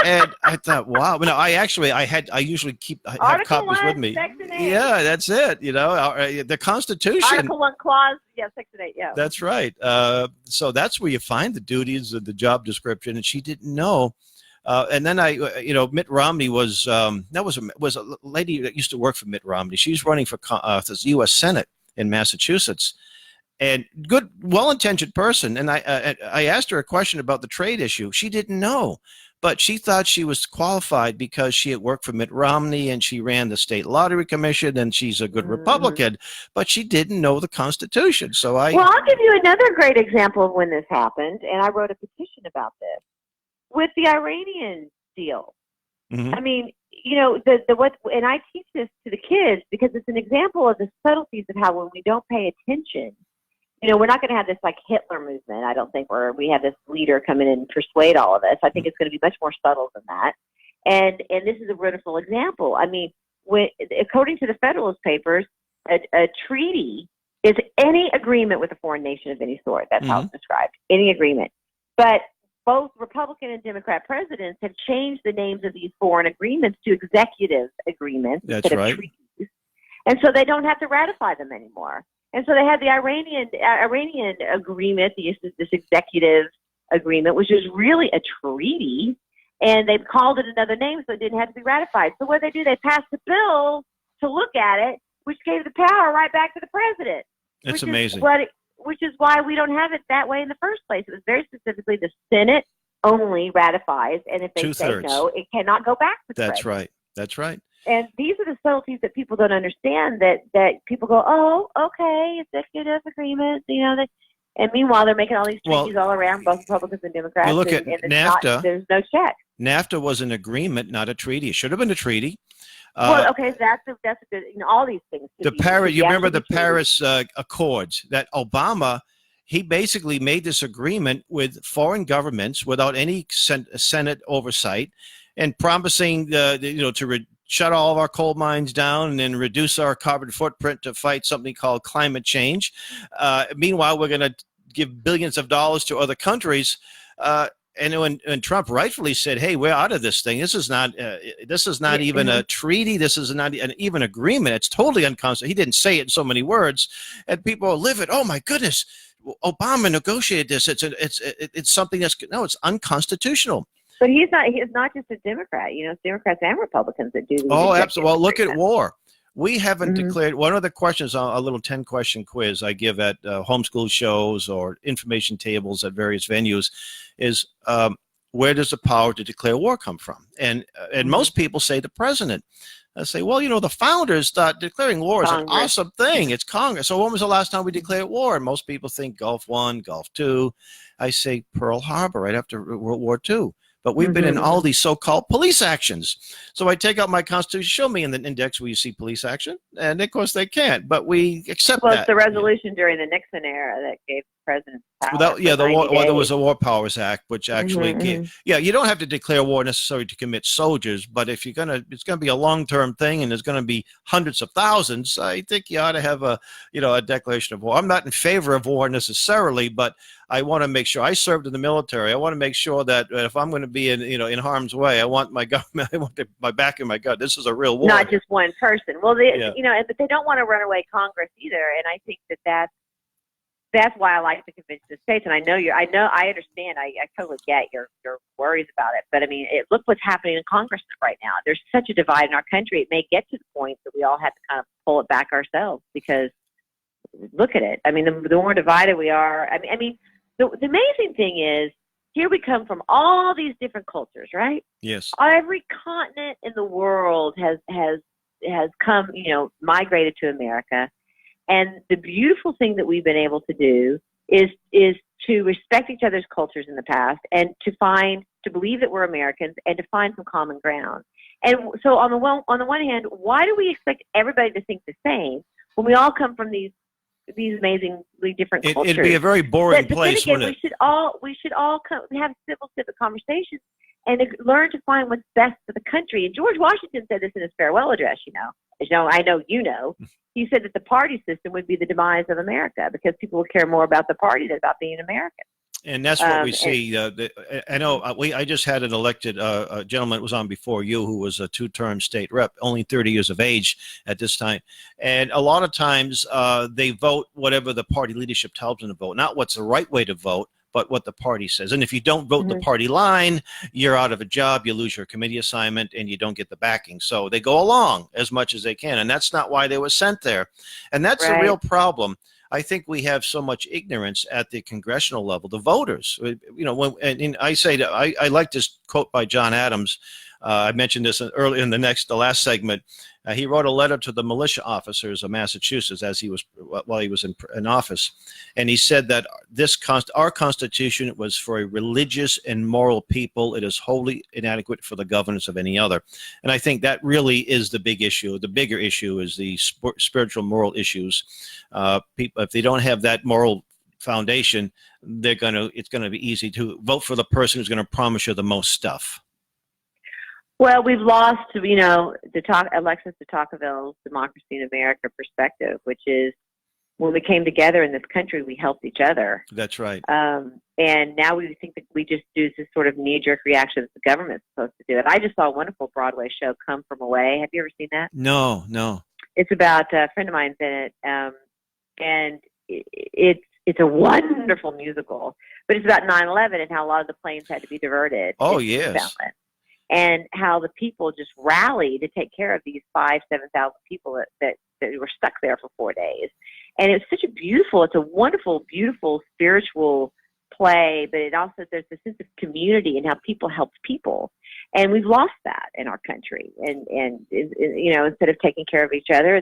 And I thought, wow. No, I usually have copies with me. Yeah, that's it. The Constitution. Article 1, Clause, Section 8, yeah. That's right. So that's where you find the duties of the job description, and she didn't know. And then Mitt Romney was a lady that used to work for Mitt Romney. She's running for the U.S. Senate in Massachusetts, and good, well-intentioned person. And I asked her a question about the trade issue. She didn't know. But she thought she was qualified because she had worked for Mitt Romney and she ran the state lottery commission and she's a good Republican, but she didn't know the Constitution. Well, I'll give you another great example of when this happened, and I wrote a petition about this with the Iranian deal. I mean, and I teach this to the kids because it's an example of the subtleties of how when we don't pay attention. We're not going to have this like Hitler movement, I don't think, where we have this leader come in and persuade all of us. I think it's going to be much more subtle than that. And this is a wonderful example. I mean, according to the Federalist Papers, a treaty is any agreement with a foreign nation of any sort. That's how it's described, any agreement. But both Republican and Democrat presidents have changed the names of these foreign agreements to executive agreements instead of treaties. And so they don't have to ratify them anymore. And so they had the Iranian agreement, this executive agreement, which is really a treaty, and they've called it another name so it didn't have to be ratified. So what they do, they passed a bill to look at it, which gave the power right back to the president. It's amazing. Which is why we don't have it that way in the first place. It was very specifically the Senate only ratifies, and if they say no, it cannot go back to the president. That's right. And these are the subtleties that people don't understand, that people go, oh, okay, executive agreement, and meanwhile they're making all these treaties all around, both Republicans and Democrats. You look at NAFTA. There's no check. NAFTA was an agreement, not a treaty. It should have been a treaty. Okay, that's a good. All these things. You remember the Paris Accords that Obama. He basically made this agreement with foreign governments without any Senate oversight, and promising to shut all of our coal mines down and then reduce our carbon footprint to fight something called climate change. Meanwhile, we're going to give billions of dollars to other countries. And when Trump rightfully said, "Hey, we're out of this thing. This is not even a treaty. This is not an even agreement. It's totally unconstitutional." He didn't say it in so many words, and people are livid. Oh my goodness, Obama negotiated this. It's something it's unconstitutional. But he's not just a Democrat. It's Democrats and Republicans that do these. Oh, absolutely. Well, look at war. We haven't declared. One of the questions, a little 10-question quiz I give at homeschool shows or information tables at various venues, is where does the power to declare war come from? And most people say the president. I say, well, the founders thought declaring war is an awesome thing. It's Congress. So when was the last time we declared war? And most people think Gulf I, Gulf II. I say Pearl Harbor right after World War II. But we've been in all these so-called police actions. So I take out my Constitution, show me in the index where you see police action. And, of course, they can't. But we accept that. Well, it's the resolution during the Nixon era that gave the president power. There was a War Powers Act, which actually gave. Yeah, you don't have to declare war necessarily to commit soldiers. But if it's going to be a long-term thing and there's going to be hundreds of thousands, I think you ought to have a declaration of war. I'm not in favor of war necessarily, but I want to make sure. I served in the military. I want to make sure that if I'm going to be in harm's way, I want my government. I want my back in my gut. This is a real war. Not just one person. Well, but they don't want to run away Congress either. And I think that's why I like to convince the states. And I understand. I totally get your worries about it. But I mean, look what's happening in Congress right now. There's such a divide in our country. It may get to the point that we all have to kind of pull it back ourselves because look at it. I mean, the more divided we are. I mean. The amazing thing is, here we come from all these different cultures, right? Yes. Every continent in the world has come, migrated to America. And the beautiful thing that we've been able to do is to respect each other's cultures in the past and to believe that we're Americans and to find some common ground. And so on the one hand, why do we expect everybody to think the same when we all come from these amazingly different cultures? It'd be a very boring place, again, wouldn't it? we should all have civic conversations and learn to find what's best for the country. And George Washington said this in his farewell address. I know he said that the party system would be the demise of America because people would care more about the party than about being American. And that's what we see. I know I just had an elected a gentleman that was on before you who was a 2-term state rep, only 30 years of age at this time. And a lot of times they vote whatever the party leadership tells them to vote, not what's the right way to vote, but what the party says. And if you don't vote the party line, you're out of a job, you lose your committee assignment, and you don't get the backing. So they go along as much as they can. And that's not why they were sent there. And that's a real problem. I think we have so much ignorance at the congressional level. The voters, and I say that I like this quote by John Adams. I mentioned this earlier in the last segment. He wrote a letter to the militia officers of Massachusetts while he was in office, and he said that our Constitution was for a religious and moral people. It is wholly inadequate for the governance of any other. And I think that really is the big issue. The bigger issue is the spiritual moral issues. People, if they don't have that moral foundation, it's going to be easy to vote for the person who's going to promise you the most stuff. Well, we've lost, Alexis de Tocqueville's Democracy in America perspective, which is when we came together in this country, we helped each other. That's right. And now we think that we just do this sort of knee-jerk reaction that the government's supposed to do it. I just saw a wonderful Broadway show, Come From Away. Have you ever seen that? No. It's about a friend of mine's in it, and it's a wonderful musical. But it's about 9/11 and how a lot of the planes had to be diverted. Oh, yes. And how the people just rallied to take care of these 7,000 people that were stuck there for 4 days. And it's a wonderful, beautiful, spiritual play, but there's a sense of community and how people help people. And we've lost that in our country. And instead of taking care of each other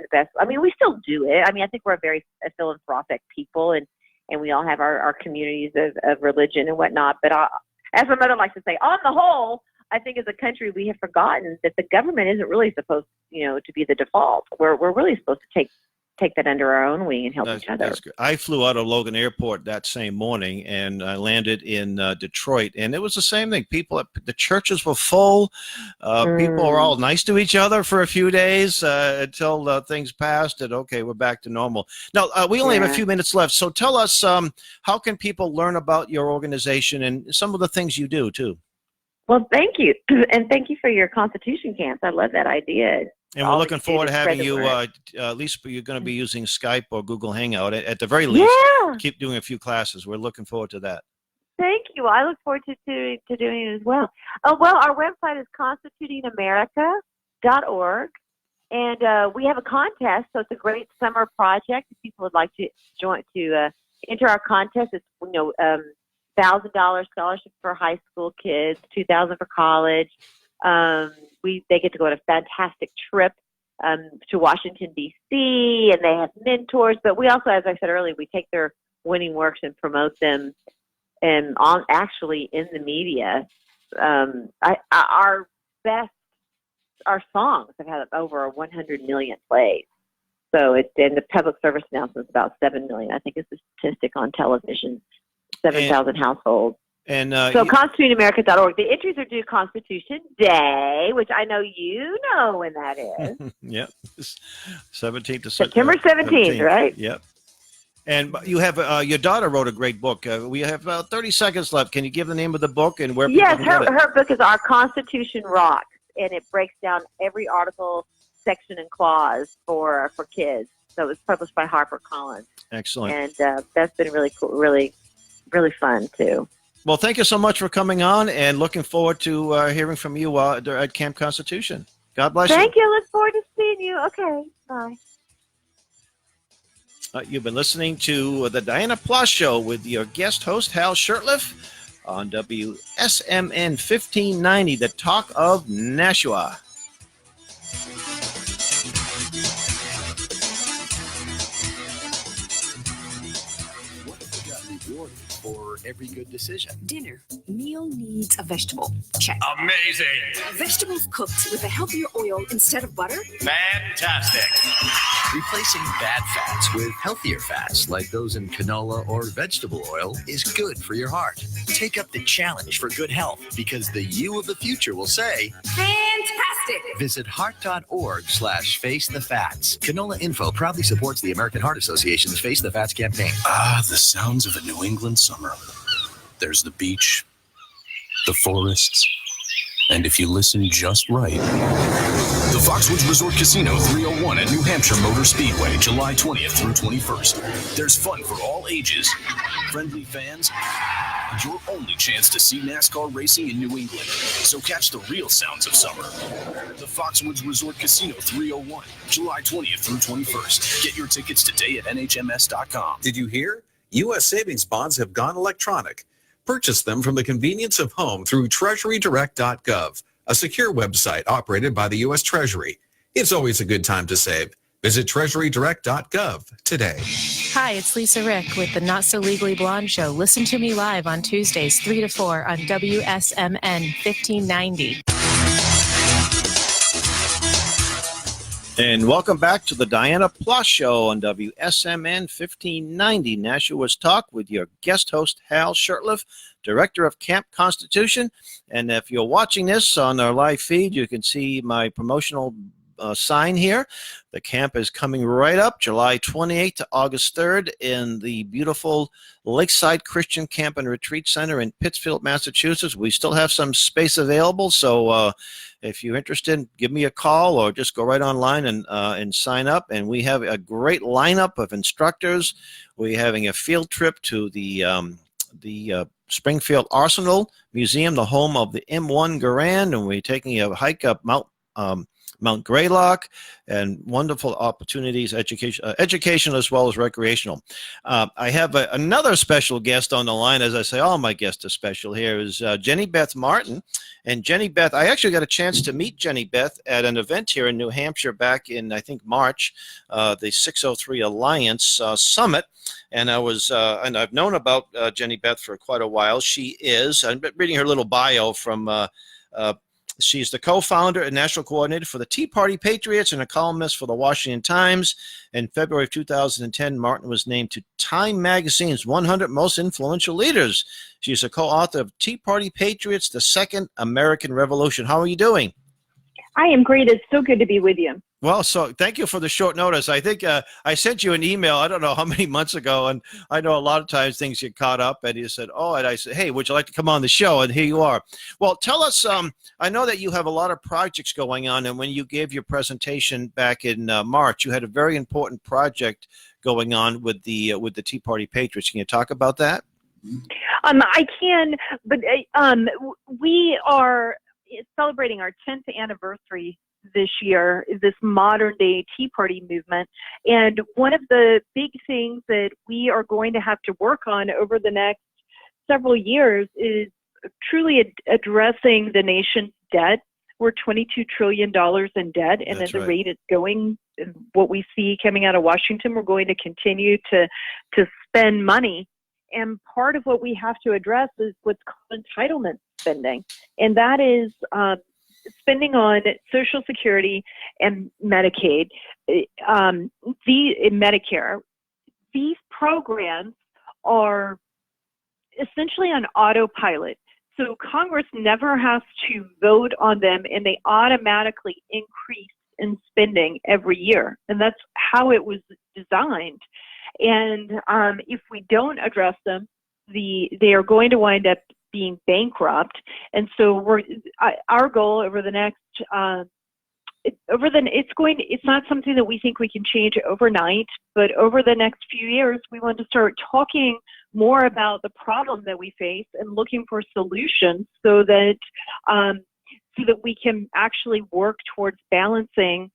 we still do it. I think we're a very philanthropic people and we all have our communities of religion and whatnot. But as my mother likes to say, on the whole, I think as a country we have forgotten that the government isn't really supposed, to be the default. We're really supposed to take that under our own wing and help each other. That's good. I flew out of Logan Airport that same morning and I landed in Detroit, and it was the same thing. The churches were full. People were all nice to each other for a few days until things passed, and okay, we're back to normal. Now, we only have a few minutes left, so tell us how can people learn about your organization and some of the things you do, too? Well, thank you. And thank you for your Constitution camps. I love that idea. And we're looking forward to having you, at least you're going to be using Skype or Google Hangout. At the very least, keep doing a few classes. We're looking forward to that. Thank you. I look forward to doing it as well. Our website is constitutingamerica.org. And we have a contest, so it's a great summer project. If people would like to enter our contest, it's, $1,000 scholarship for high school kids, $2,000 for college. They get to go on a fantastic trip to Washington, D.C., and they have mentors. But we also, as I said earlier, we take their winning works and promote them actually in the media. Our songs have had over 100 million plays. So the public service announcement is about 7 million, I think is the statistic on television. 7,000 households. And constitutingamerica.org. The entries are due Constitution Day, which I know you know when that is. Yep. 17th to September 17th, right? Yep. And you have your daughter wrote a great book. We have about 30 seconds left. Can you give the name of the book and where? Yes, her book is Our Constitution Rocks, and it breaks down every article, section, and clause for kids. So it was published by HarperCollins. Excellent. And that's been really cool, really fun too. Well, thank you so much for coming on, and looking forward to hearing from you at Camp Constitution. God bless you. Thank you. Look forward to seeing you. Okay. Bye. You've been listening to the Dianna Ploss Show with your guest host, Hal Shurtleff. on WSMN 1590, the talk of Nashua. What have we got rewarded for every good decision? Dinner. Meal needs a vegetable. Check. Amazing. Vegetables cooked with a healthier oil instead of butter. Fantastic. Replacing bad fats with healthier fats like those in canola or vegetable oil is good for your heart. Take up the challenge for good health because the you of the future will say, Fantastic. Visit heart.org/face the fats. Canola Info proudly supports the American Heart Association's Face the Fats campaign. Ah, the sounds of a New England summer. There's the beach, the forests, and if you listen just right, the Foxwoods Resort Casino 301 at New Hampshire Motor Speedway, July 20th through 21st. There's fun for all ages, friendly fans, and your only chance to see NASCAR racing in New England. So catch the real sounds of summer. The Foxwoods Resort Casino 301, July 20th through 21st. Get your tickets today at NHMS.com. Did you hear? U.S. savings bonds have gone electronic. Purchase them from the convenience of home through TreasuryDirect.gov, a secure website operated by the U.S. Treasury. It's always a good time to save. Visit TreasuryDirect.gov today. Hi, it's Lisa Rick with the Not So Legally Blonde Show. Listen to me live on Tuesdays 3 to 4 on WSMN 1590. And welcome back to the Dianna Ploss Show on WSMN 1590, Nashua's Talk, with your guest host, Hal Shurtleff, Director of Camp Constitution. And if you're watching this on our live feed, you can see my promotional sign here. The camp is coming right up, July 28th to August 3rd in the beautiful Lakeside Christian Camp and Retreat Center in Pittsfield, Massachusetts. We still have some space available, so if you're interested, give me a call or just go right online and sign up. And we have a great lineup of instructors. We're having a field trip to the Springfield Arsenal Museum, the home of the M1 Garand, and we're taking a hike up Mount Greylock, and wonderful opportunities, education as well as recreational. I have another special guest on the line. As I say, all my guests are special. Here is Jenny Beth Martin. And Jenny Beth, I actually got a chance to meet Jenny Beth at an event here in New Hampshire back in, I think, March, the 603 Alliance Summit. And and I've known about Jenny Beth for quite a while. I'm reading her little bio from she's the co-founder and national coordinator for the Tea Party Patriots and a columnist for the Washington Times. In February of 2010, Martin was named to Time Magazine's 100 Most Influential Leaders. She's a co-author of Tea Party Patriots, The Second American Revolution. How are you doing? I am great. It's so good to be with you. Well, so thank you for the short notice. I think I sent you an email, I don't know how many months ago, and I know a lot of times things get caught up, and you said, and I said, hey, would you like to come on the show? And here you are. Well, tell us, I know that you have a lot of projects going on, and when you gave your presentation back in March, you had a very important project going on with the Tea Party Patriots. Can you talk about that? I can, but we are celebrating our 10th anniversary this year, is this modern day Tea Party movement. And one of the big things that we are going to have to work on over the next several years is truly addressing the nation's debt. We're $22 trillion in debt, and at the rate it's going, what we see coming out of Washington, we're going to continue to spend money. And part of what we have to address is what's called entitlement spending, and that is spending on Social Security and Medicaid, Medicare. These programs are essentially on autopilot. So Congress never has to vote on them, and they automatically increase in spending every year. And that's how it was designed. And if we don't address them, they are going to wind up being bankrupt. And so our goal over the next it's not something that we think we can change overnight, but over the next few years we want to start talking more about the problem that we face and looking for solutions so that we can actually work towards balancing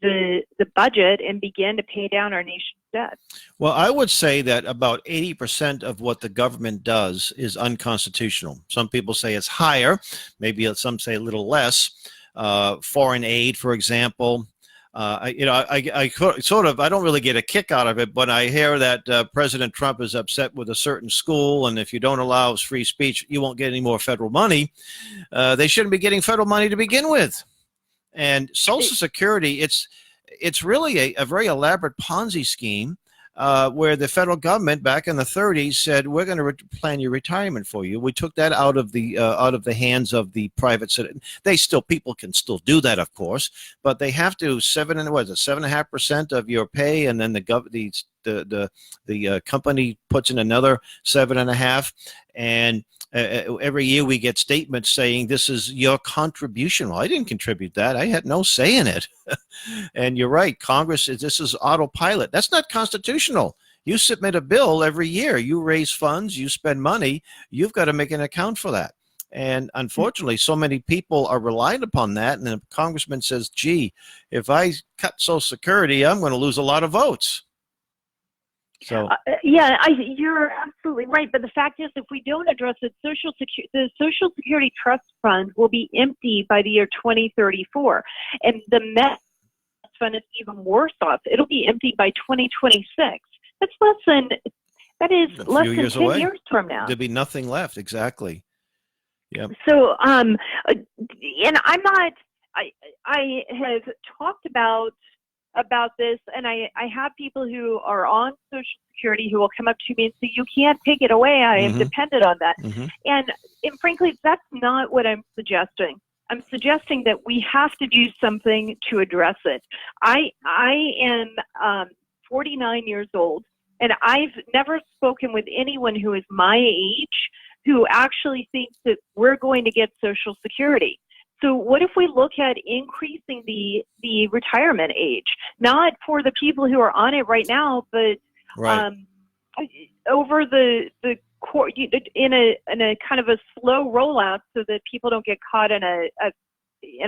the budget and begin to pay down our nation's debt. Well, I would say that about 80% of what the government does is unconstitutional. Some people say it's higher, maybe some say a little less. Foreign aid, for example. I don't really get a kick out of it, but I hear that President Trump is upset with a certain school, and if you don't allow free speech, you won't get any more federal money. They shouldn't be getting federal money to begin with. And Social Security, it's really a very elaborate Ponzi scheme where the federal government back in the 30s said, we're going to plan your retirement for you. We took that out of the hands of the private citizen. People can still do that, of course, but they have to 7.5% of your pay, and then the company puts in another 7.5%, and every year we get statements saying this is your contribution. Well, I didn't contribute that. I had no say in it. And you're right. Congress, this is autopilot. That's not constitutional. You submit a bill every year. You raise funds. You spend money. You've got to make an account for that. And unfortunately, so many people are relying upon that. And the congressman says, gee, if I cut Social Security, I'm going to lose a lot of votes. So you're absolutely right. But the fact is, if we don't address it, the Social Security Trust Fund will be empty by the year 2034, and the Met Fund is even worse off. It'll be empty by 2026. That's less than 10 years from now. There'll be nothing left. Exactly. Yeah. So, and I'm not. I have talked about this, and I have people who are on Social Security who will come up to me and say, you can't take it away. I am dependent on that. And frankly, that's not what I'm suggesting. I'm suggesting that we have to do something to address it. I am 49 years old, and I've never spoken with anyone who is my age who actually thinks that we're going to get Social Security. So what if we look at increasing the retirement age, not for the people who are on it right now, but over the course in a kind of a slow rollout, so that people don't get caught in a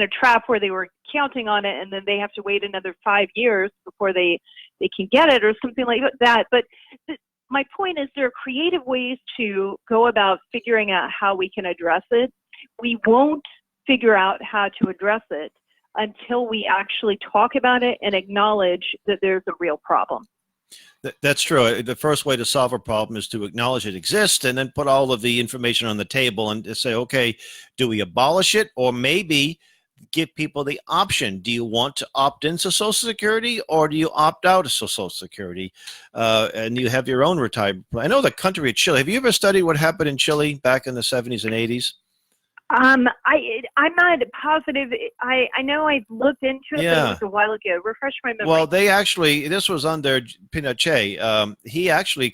trap where they were counting on it and then they have to wait another 5 years before they can get it or something like that. But my point is, there are creative ways to go about figuring out how we can address it. We won't figure out how to address it until we actually talk about it and acknowledge that there's a real problem. That's true. The first way to solve a problem is to acknowledge it exists and then put all of the information on the table and say, okay, do we abolish it, or maybe give people the option? Do you want to opt into Social Security, or do you opt out of Social Security? And you have your own retirement plan. I know the country of Chile. Have you ever studied what happened in Chile back in the 70s and 80s? I'm not positive. I know I looked into it, but it was a while ago. Refresh my memory. Well, this was under Pinochet. He actually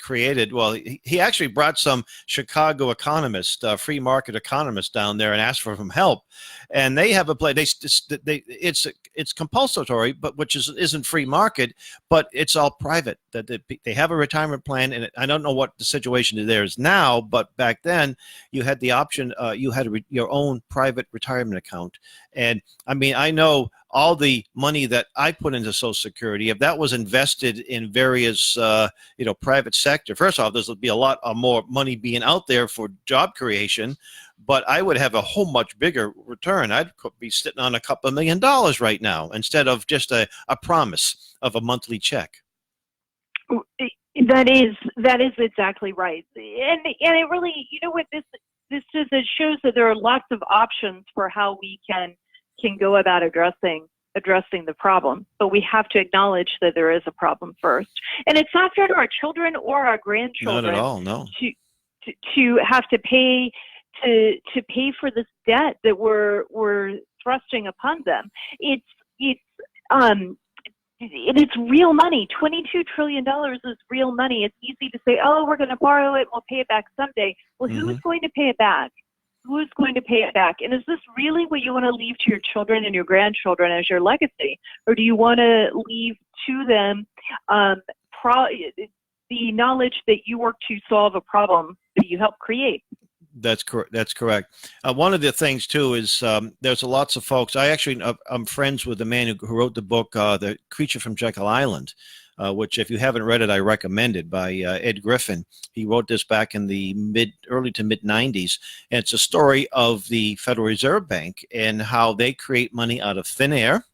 brought some Chicago economists, free market economists down there and asked for some help. And they have a plan. It's compulsory, but which isn't free market, but it's all private. That they have a retirement plan, and I don't know what the situation there is now, but back then you had the option. You had your own private retirement account, and I mean, I know all the money that I put into Social Security, if that was invested in various, private sector. First off, there's be a lot more money being out there for job creation, but I would have a whole much bigger return. I'd be sitting on a couple $1 million right now instead of just a promise of a monthly check. That is exactly right, and it really, what this does, it shows that there are lots of options for how we can go about addressing the problem, but we have to acknowledge that there is a problem first, and it's not fair to our children or our grandchildren. Not at all, no. To have to pay for this debt that we're thrusting upon them. It's real money. $22 trillion is real money. It's easy to say, oh, we're going to borrow it, we'll pay it back someday. Well, who's going to pay it back? Who's going to pay it back? And is this really what you want to leave to your children and your grandchildren as your legacy? Or do you want to leave to them the knowledge that you work to solve a problem that you helped create? That's correct. That's correct. One of the things too is there's lots of folks. I'm friends with the man who wrote the book, The Creature from Jekyll Island, which if you haven't read it, I recommend it, by Ed Griffin. He wrote this back in the early to mid 90s. And it's a story of the Federal Reserve Bank and how they create money out of thin air,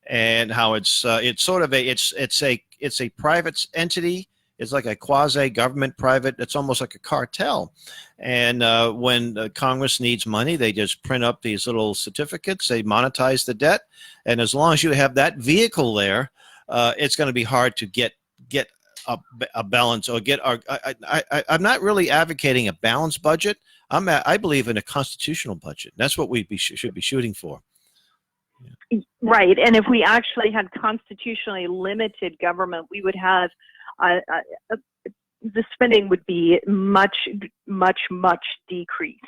and how it's sort of it's a private entity. It's like a quasi-government private. It's almost like a cartel. And when Congress needs money, they just print up these little certificates. They monetize the debt. And as long as you have that vehicle there, it's going to be hard to get a balance or get our. I'm not really advocating a balanced budget. I believe in a constitutional budget. That's what we should be shooting for. Right. And if we actually had constitutionally limited government, we would have the spending would be much decreased.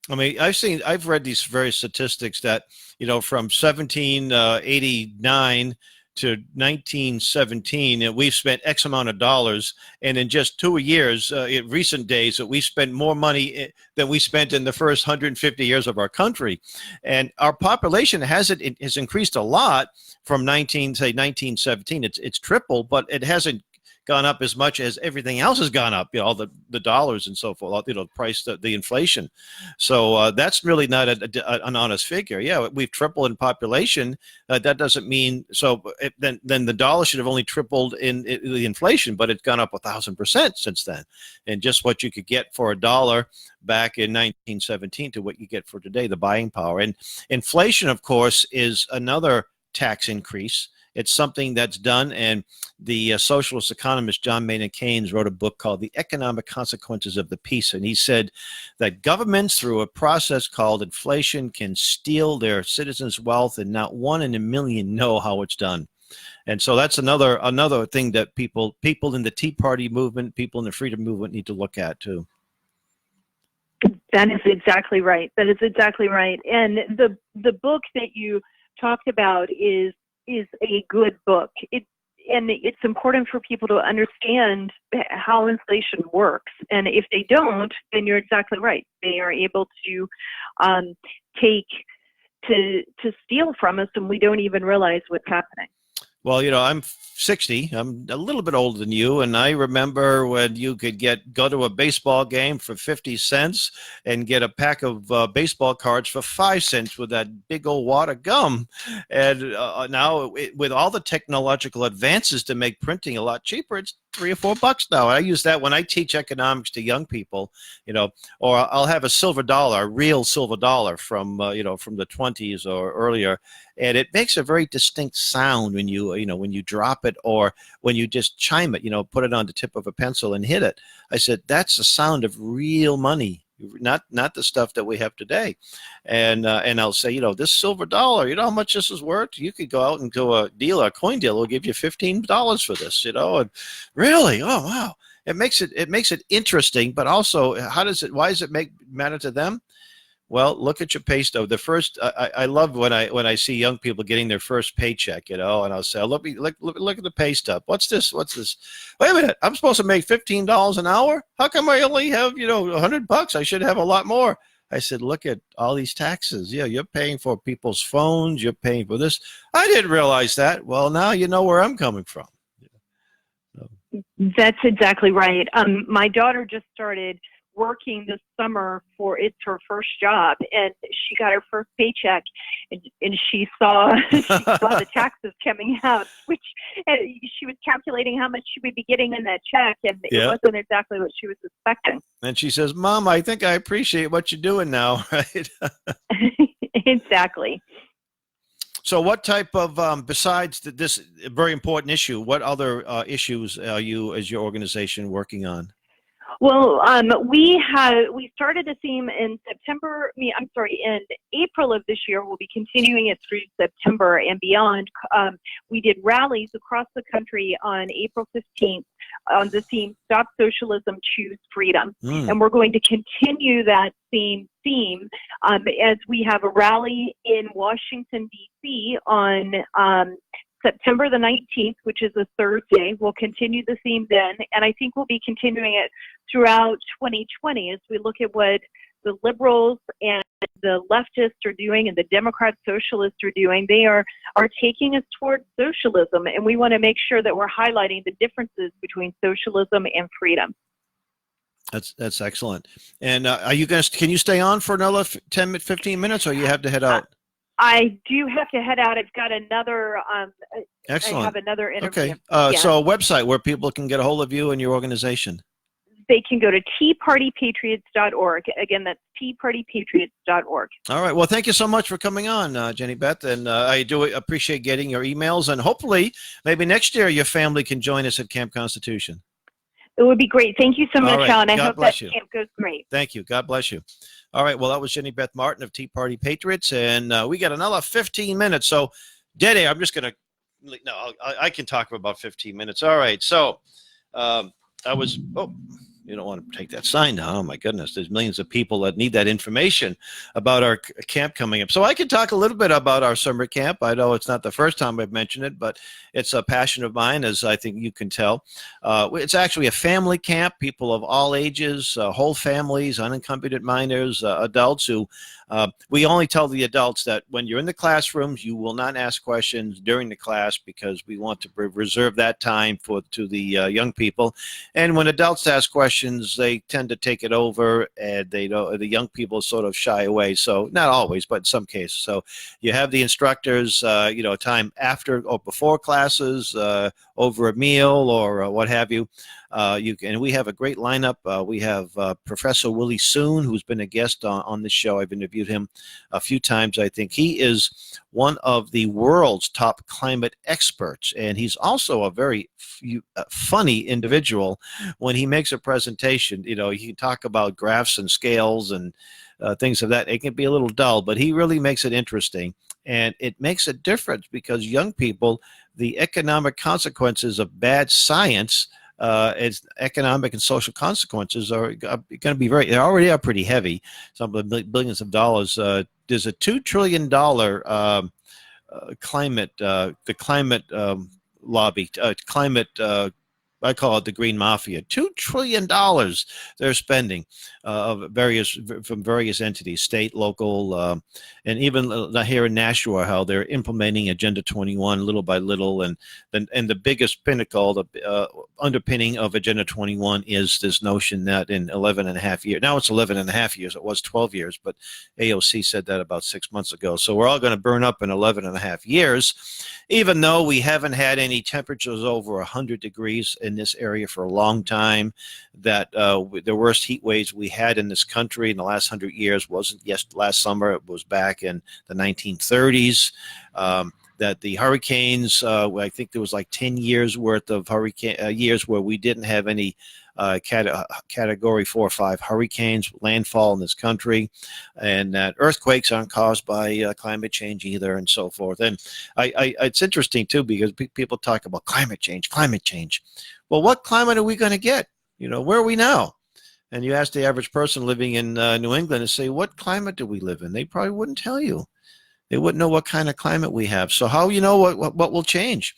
I mean, I've read these various statistics that, from 1789 to 1917, we've spent X amount of dollars, and in just 2 years, in recent days, that we spent more money than we spent in the first 150 years of our country. And our population has increased a lot from 1917. It's tripled, but it hasn't gone up as much as everything else has gone up, all the dollars and so forth, price, the inflation. So that's really not an honest figure. Yeah, we've tripled in population. That doesn't mean, then the dollar should have only tripled in the inflation, but it's gone up 1,000% since then. And just what you could get for $1 back in 1917 to what you get for today, the buying power. And inflation, of course, is another tax increase. It's something that's done, and the socialist economist John Maynard Keynes wrote a book called The Economic Consequences of the Peace, and he said that governments, through a process called inflation, can steal their citizens' wealth, and not 1 in a million know how it's done. And so that's another thing that people in the Tea Party movement, people in the freedom movement need to look at too. That is exactly right. And the book that you talked about is a good book. It's important for people to understand how inflation works. And if they don't, then you're exactly right. They are able to steal from us, and we don't even realize what's happening. Well, I'm 60. I'm a little bit older than you, and I remember when you could go to a baseball game for 50 cents and get a pack of baseball cards for 5 cents with that big old wad of gum. And now, with all the technological advances to make printing a lot cheaper, it's $3 or $4 now. I use that when I teach economics to young people, or I'll have a silver dollar, a real silver dollar from the 20s or earlier. And it makes a very distinct sound when you drop it, or when you just chime it, put it on the tip of a pencil and hit it. I said, that's the sound of real money, not the stuff that we have today. And I'll say, this silver dollar, how much this is worth? You could go out and go a coin dealer will give you $15 for this, and really, oh wow. It makes it interesting, but also why does it matter to them? Well, look at your pay stub. The first, I love when I see young people getting their first paycheck, and I'll say, look at the pay stub. What's this? Wait a minute, I'm supposed to make $15 an hour? How come I only have, $100? I should have a lot more. I said, look at all these taxes. Yeah, you're paying for people's phones. You're paying for this. I didn't realize that. Well, now you know where I'm coming from. That's exactly right. My daughter just started working this summer it's her first job, and she got her first paycheck, and she saw the taxes coming out, which she was calculating how much she would be getting in that check, and it wasn't exactly what she was expecting. And she says, Mom, I think I appreciate what you're doing now, right? Exactly. So what type of, besides this very important issue, what other issues are you, as your organization, working on? Well, we started a theme in in April of this year. We'll be continuing it through September and beyond. We did rallies across the country on April 15th on the theme, Stop Socialism, Choose Freedom. And we're going to continue that same theme as we have a rally in Washington, D.C. on September the 19th, which is a Thursday. We'll continue the theme then, and I think we'll be continuing it throughout 2020 as we look at what the liberals and the leftists are doing and the Democrat socialists are doing. They are taking us towards socialism, and we want to make sure that we're highlighting the differences between socialism and freedom. That's excellent. And are you guys? Can you stay on for another 10, 15 minutes, or you have to head out? I do have to head out. I've got another. Excellent. I have another interview. Okay. Yeah. So a website where people can get a hold of you and your organization. They can go to teapartypatriots.org. Again, that's teapartypatriots.org. All right. Well, thank you so much for coming on, Jenny Beth. And I do appreciate getting your emails. And hopefully, maybe next year, your family can join us at Camp Constitution. It would be great. Thank you so much, All right. Alan. I God hope bless that you. camp goes great. Thank you. God bless you. All right. Well, that was Jenny Beth Martin of Tea Party Patriots. And we got another 15 minutes. So, Daddy, I'm just going to – no, I can talk for about 15 minutes. All right. So, I was – oh. You don't want to take that sign down. Oh, my goodness. There's millions of people that need that information about our camp coming up. So I can talk a little bit about our summer camp. I know it's not the first time I've mentioned it, but it's a passion of mine, as I think you can tell. It's actually a family camp, people of all ages, whole families, unaccompanied minors, adults who we only tell the adults that when you're in the classrooms, you will not ask questions during the class because we want to reserve that time to the young people. And when adults ask questions, they tend to take it over, and the young people sort of shy away. So not always, but in some cases. So you have the instructors, time after or before classes, over a meal or what have you. And we have a great lineup. We have Professor Willie Soon, who's been a guest on this show. I've interviewed him a few times. I think he is one of the world's top climate experts, and he's also a very funny individual. When he makes a presentation, he can talk about graphs and scales and things of that. It can be a little dull, but he really makes it interesting, and it makes a difference because young people, the economic consequences of bad science, its economic and social consequences are going to be they already are pretty heavy, some of the billions of dollars. There's a $2 trillion climate lobby, I call it the Green Mafia. $2 trillion they're spending from various entities, state, local, and even here in Nashua, how they're implementing Agenda 21 little by little. And the biggest pinnacle, the underpinning of Agenda 21 is this notion that in 11 and a half years, now it's 11 and a half years, it was 12 years, but AOC said that about 6 months ago. So we're all going to burn up in 11 and a half years, even though we haven't had any temperatures over 100 degrees in this area for a long time. That the worst heat waves we had in this country in the last 100 years wasn't last summer. It was back in the 1930s. That the hurricanes, I think there was like 10 years worth of years where we didn't have any category 4 or 5 hurricanes landfall in this country, and that earthquakes aren't caused by climate change either, and so forth. And it's interesting too, because people talk about climate change. Well, what climate are we going to get? Where are we now? And you ask the average person living in New England and say, what climate do we live in? They probably wouldn't tell you. They wouldn't know what kind of climate we have. So how what will change?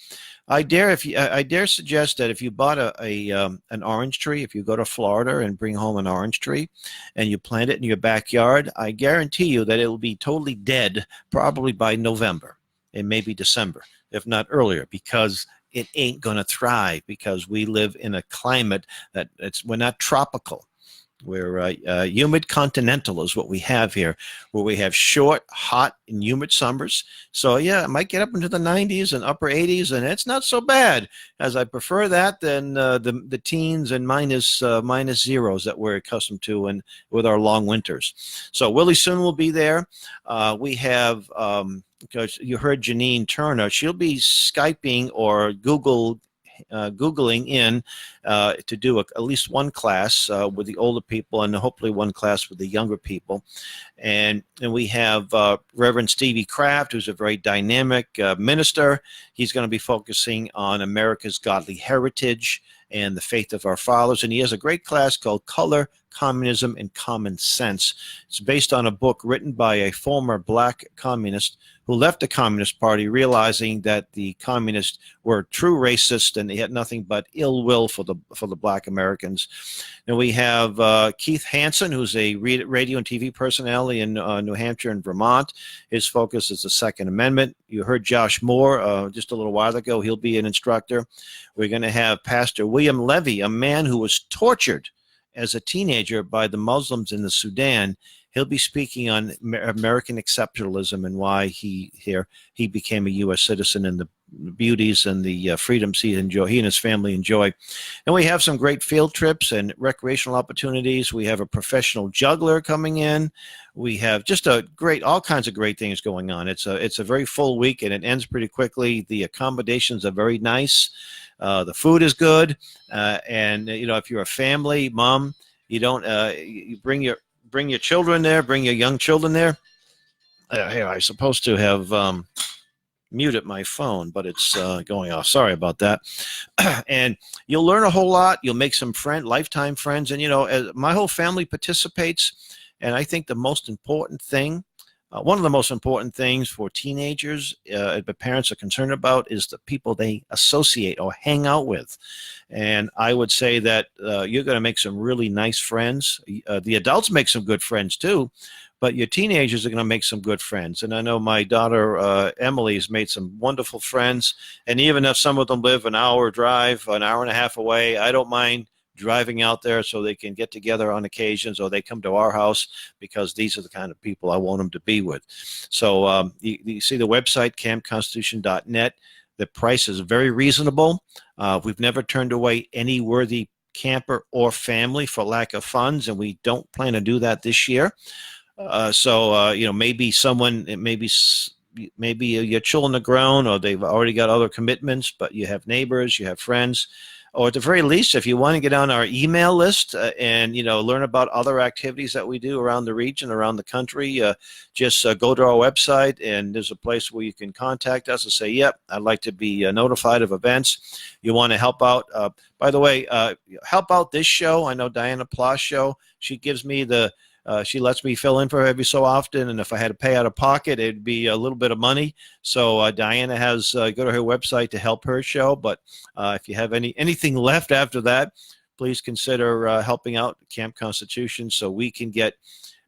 I dare suggest that if you bought an orange tree, if you go to Florida and bring home an orange tree and you plant it in your backyard, I guarantee you that it will be totally dead probably by November and maybe December, if not earlier, because it ain't going to thrive, because we live in a climate that we're not tropical. We're humid continental is what we have here, where we have short, hot, and humid summers. So, yeah, it might get up into the 90s and upper 80s, and it's not so bad, as I prefer that than the teens and minus zeros that we're accustomed to and with our long winters. So Willie Soon will be there. We have, because you heard Janine Turner, she'll be Skyping or Googling in to do at least one class with the older people and hopefully one class with the younger people. And we have Reverend Stevie Kraft, who's a very dynamic minister. He's going to be focusing on America's godly heritage and the faith of our fathers. And he has a great class called Color Communism and Common Sense. It's based on a book written by a former black communist who left the Communist Party realizing that the communists were true racists and they had nothing but ill will for the black Americans. And we have Keith Hansen, who's a radio and TV personality in New Hampshire and Vermont. His focus is the Second Amendment. You heard Josh Moore just a little while ago. He'll be an instructor. We're going to have Pastor William Levy, a man who was tortured as a teenager by the Muslims in the Sudan. He'll be speaking on American exceptionalism and why he became a U.S. citizen and the beauties and the freedoms he and his family enjoy. And we have some great field trips and recreational opportunities. We have a professional juggler coming in. We have just all kinds of great things going on. It's a very full week and it ends pretty quickly. The accommodations are very nice. The food is good. And if you're a family, mom, you bring your children there, bring your young children there. Here, I'm supposed to have muted my phone, but it's going off. Sorry about that. And you'll learn a whole lot. You'll make some lifetime friends. And, my whole family participates. And I think the most important thing, one of the most important things for teenagers, the parents are concerned about, is the people they associate or hang out with. And I would say that you're going to make some really nice friends. The adults make some good friends too, but your teenagers are going to make some good friends. And I know my daughter Emily's made some wonderful friends. And even if some of them live an hour drive, an hour and a half away, I don't mind driving out there so they can get together on occasions, or they come to our house, because these are the kind of people I want them to be with. So you see the website, campconstitution.net. The price is very reasonable. We've never turned away any worthy camper or family for lack of funds, and we don't plan to do that this year. Maybe maybe your children are grown, or they've already got other commitments, but you have neighbors, you have friends. Or at the very least, if you want to get on our email list and learn about other activities that we do around the region, around the country, just go to our website, and there's a place where you can contact us and say, yep, I'd like to be notified of events. You want to help out. By the way, help out this show. I know Dianna Ploss show. She gives me she lets me fill in for her every so often, and if I had to pay out of pocket, it'd be a little bit of money. So Dianna has go to her website to help her show. But if you have anything left after that, please consider helping out Camp Constitution so we can get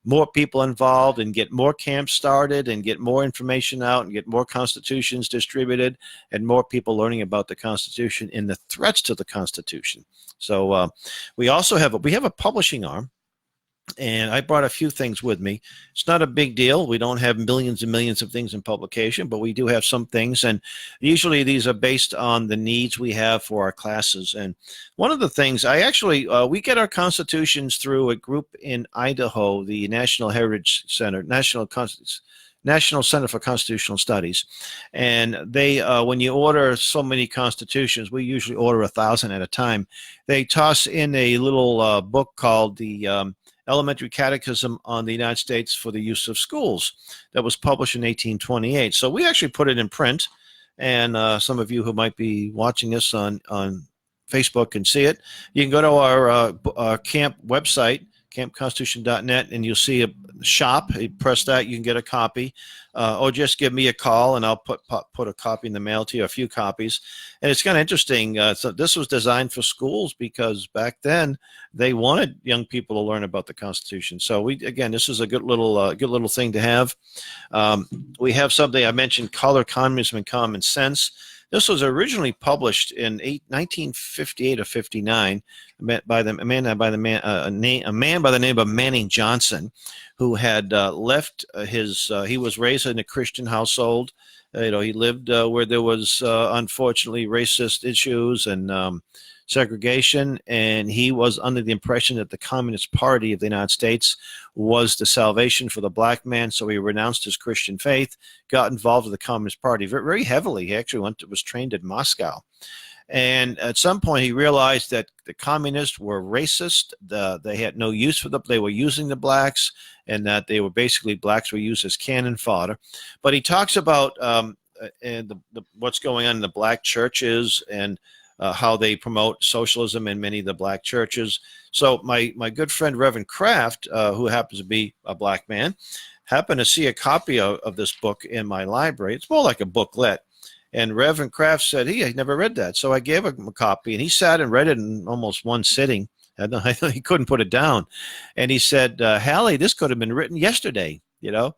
more people involved and get more camps started and get more information out and get more constitutions distributed and more people learning about the Constitution and the threats to the Constitution. So we have a publishing arm. And I brought a few things with me. It's not a big deal. We don't have millions and millions of things in publication, but we do have some things. And usually these are based on the needs we have for our classes. And one of the things, we get our constitutions through a group in Idaho, the National Heritage Center, National Center for Constitutional Studies. And they, when you order so many constitutions, we usually order 1,000 at a time. They toss in a little book called the Elementary Catechism on the United States for the Use of Schools that was published in 1828. So we actually put it in print, and some of you who might be watching this on Facebook can see it. You can go to our camp website, campconstitution.net, and you'll see a shop. You press that, you can get a copy, or just give me a call and I'll put a copy in the mail to you, a few copies. And it's kind of interesting. So this was designed for schools because back then they wanted young people to learn about the Constitution. So this is a good little thing to have. We have something I mentioned, Color, Communism, and Common Sense. This was originally published in 1958 or 59 by a man by the name of Manning Johnson, who had left he was raised in a Christian household. He lived where there was unfortunately racist issues and segregation, and he was under the impression that the Communist Party of the United States was the salvation for the black man, so he renounced his Christian faith, got involved with the Communist Party very heavily. He actually was trained in Moscow. And at some point he realized that the communists were racist, they had no use for they were using the blacks, and that they were basically, blacks were used as cannon fodder. But he talks about what's going on in the black churches and how they promote socialism in many of the black churches. So my good friend Reverend Kraft, who happens to be a black man, happened to see a copy of this book in my library. It's more like a booklet. And Reverend Kraft said he had never read that. So I gave him a copy, and he sat and read it in almost one sitting. He couldn't put it down. And he said, Hallie, this could have been written yesterday, you know.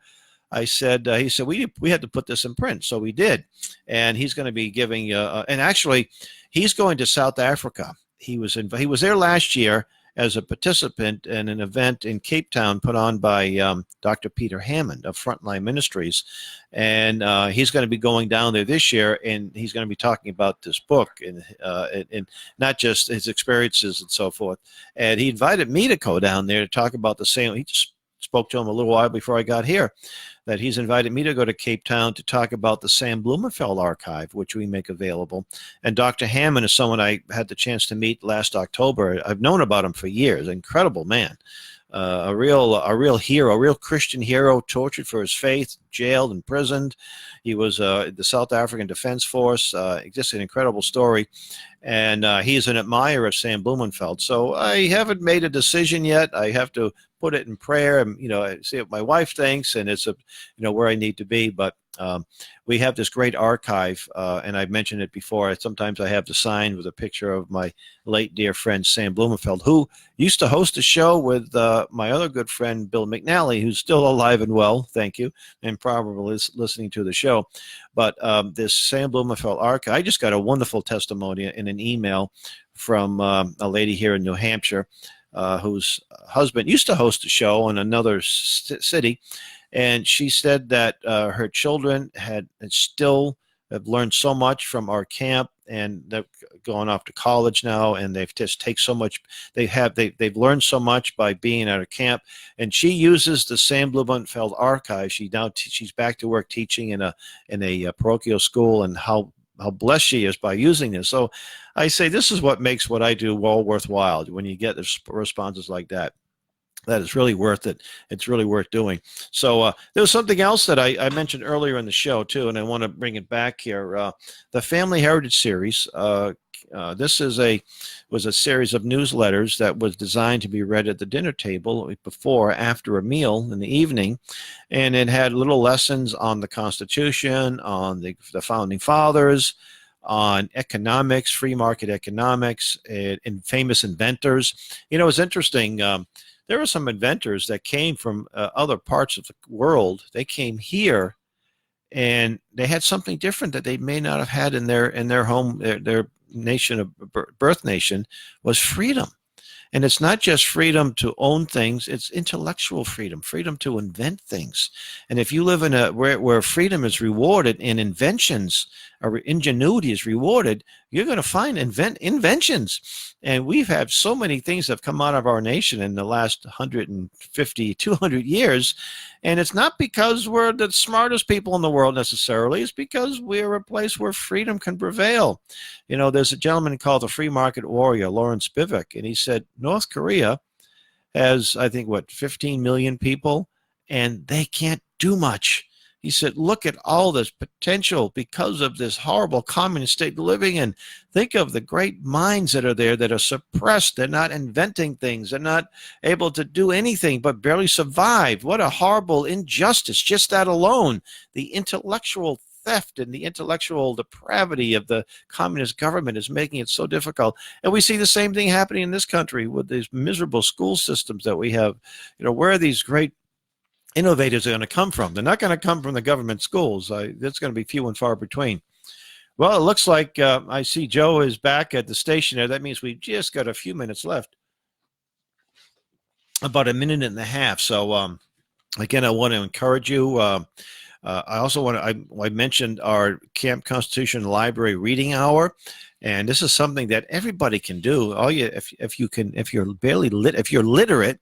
I said, he said, we had to put this in print. So we did. And he's going to be giving, and actually, he's going to South Africa. He was there last year as a participant in an event in Cape Town put on by Dr. Peter Hammond of Frontline Ministries. And he's going to be going down there this year, and he's going to be talking about this book and not just his experiences and so forth. And he invited me to go down there to talk about the same. He just spoke to him a little while before I got here, that he's invited me to go to Cape Town to talk about the Sam Blumenfeld archive, which we make available. And Dr. Hammond is someone I had the chance to meet last October. I've known about him for years. Incredible man. A real hero, a real Christian hero, tortured for his faith, jailed, imprisoned. He was the South African Defense Force. Just an incredible story. And he's an admirer of Sam Blumenfeld. So I haven't made a decision yet. I have to put it in prayer and, see what my wife thinks, and it's where I need to be. But we have this great archive, and I've mentioned it before. Sometimes I have the sign with a picture of my late dear friend Sam Blumenfeld, who used to host a show with my other good friend Bill McNally, who's still alive and well, thank you, and probably is listening to the show. But this Sam Blumenfeld archive, I just got a wonderful testimony in an email from a lady here in New Hampshire, whose husband used to host a show in another city. And she said that her children still have learned so much from our camp, and they've gone off to college now, and they've just take so much. They've learned so much by being at a camp. And she uses the Sam Blumenfeld archive. She's back to work teaching in a parochial school, and how blessed she is by using this. So I say this is what makes what I do well worthwhile, when you get responses like that. That is really worth it. It's really worth doing. So there was something else that I mentioned earlier in the show, too, and I want to bring it back here. The Family Heritage Series. This was a series of newsletters that was designed to be read at the dinner table before, after a meal in the evening. And it had little lessons on the Constitution, on the Founding Fathers, on economics, free market economics, and famous inventors. It's interesting. There were some inventors that came from other parts of the world. They came here, and they had something different that they may not have had in their home, their nation of birth nation, was freedom. And it's not just freedom to own things, it's intellectual freedom to invent things. And if you live in where freedom is rewarded and inventions or ingenuity is rewarded, you're going to find inventions. And we've had so many things that have come out of our nation in the last 150, 200 years. And it's not because we're the smartest people in the world necessarily. It's because we're a place where freedom can prevail. There's a gentleman called the free market warrior, Lawrence Spivak, and he said North Korea has, I think, 15 million people, and they can't do much. He said, look at all this potential because of this horrible communist state living in. Think of the great minds that are there that are suppressed. They're not inventing things. They're not able to do anything but barely survive. What a horrible injustice. Just that alone, the intellectual theft and the intellectual depravity of the communist government is making it so difficult. And we see the same thing happening in this country with these miserable school systems that we have. Where are these great innovators are going to come from? They're not going to come from the government schools. That's going to be few and far between. Well, it looks like I see Joe is back at the station there. That means we've just got a few minutes left, about a minute and a half. So again, I want to encourage you. I also want to, I mentioned our Camp Constitution Library Reading Hour, and this is something that everybody can do. If you're literate,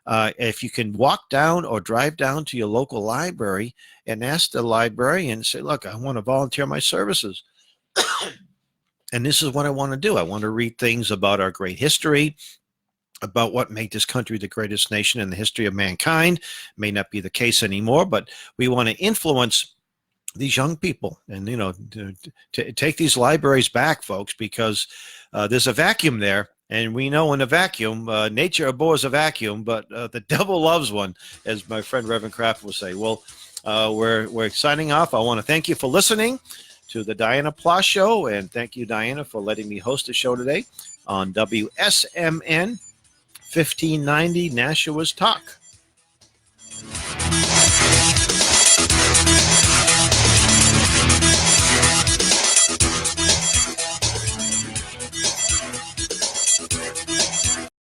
if you can walk down or drive down to your local library and ask the librarian, say, look, I want to volunteer my services. And this is what I want to do. I want to read things about our great history, about what made this country the greatest nation in the history of mankind. May not be the case anymore, but we want to influence these young people, and to take these libraries back, folks, because there's a vacuum there, and we know in a vacuum, nature abhors a vacuum, but the devil loves one, as my friend Reverend Kraft will say. Well, we're signing off. I want to thank you for listening to the Dianna Ploss Show, and thank you, Dianna, for letting me host the show today on WSMN 1590 Nashua's Talk.